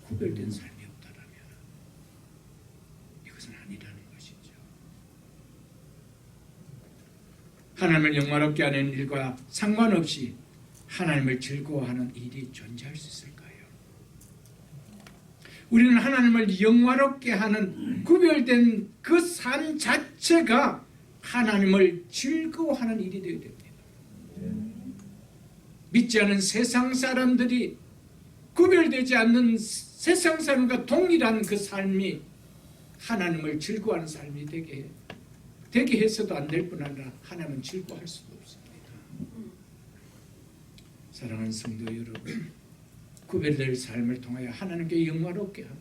구별된 삶이 없다라면 이것은 아니라는 것이죠. 하나님을 영화롭게 하는 일과 상관없이 하나님을 즐거워하는 일이 존재할 수 있을까요? 우리는 하나님을 영화롭게 하는 구별된 그 삶 자체가 하나님을 즐거워하는 일이 되어야 됩니다. 믿지 않은 세상 사람들이 구별되지 않는 세상 사람과 동일한 그 삶이 하나님을 즐거워하는 삶이 되게 해서도 안 될 뿐 아니라 하나님은 즐거워할 수도 없습니다. 사랑하는 성도 여러분, 구별될 삶을 통하여 하나님께 영화롭게 하며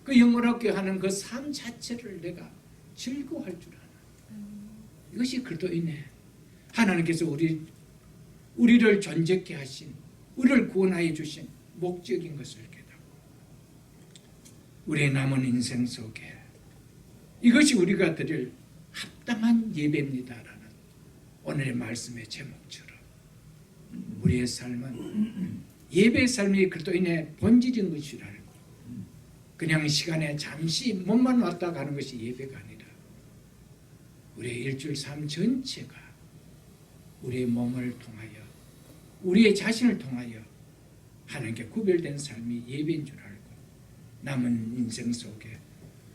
그 영화롭게 하는 그 삶 자체를 내가 즐거워할 줄 아는 이것이 그리스도인의 하나님께서 우리를 존재케 하신, 우리를 구원하여 주신 목적인 것을 깨닫고 우리의 남은 인생 속에 이것이 우리가 드릴 합당한 예배입니다라는 오늘의 말씀의 제목처럼 우리의 삶은 예배의 삶이 그리스도인의 본질인 것을 알고 그냥 시간에 잠시 몸만 왔다 가는 것이 예배가 아니라 우리의 일주일 삶 전체가 우리의 몸을 통하여 우리의 자신을 통하여 하나님께 구별된 삶이 예배인 줄 알고 남은 인생 속에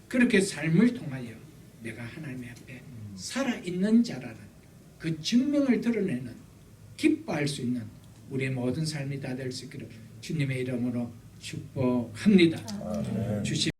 그렇게 삶을 통하여 내가 하나님 앞에 살아있는 자라는 그 증명을 드러내는 기뻐할 수 있는 우리의 모든 삶이 다 될 수 있기를 주님의 이름으로 축복합니다. 주시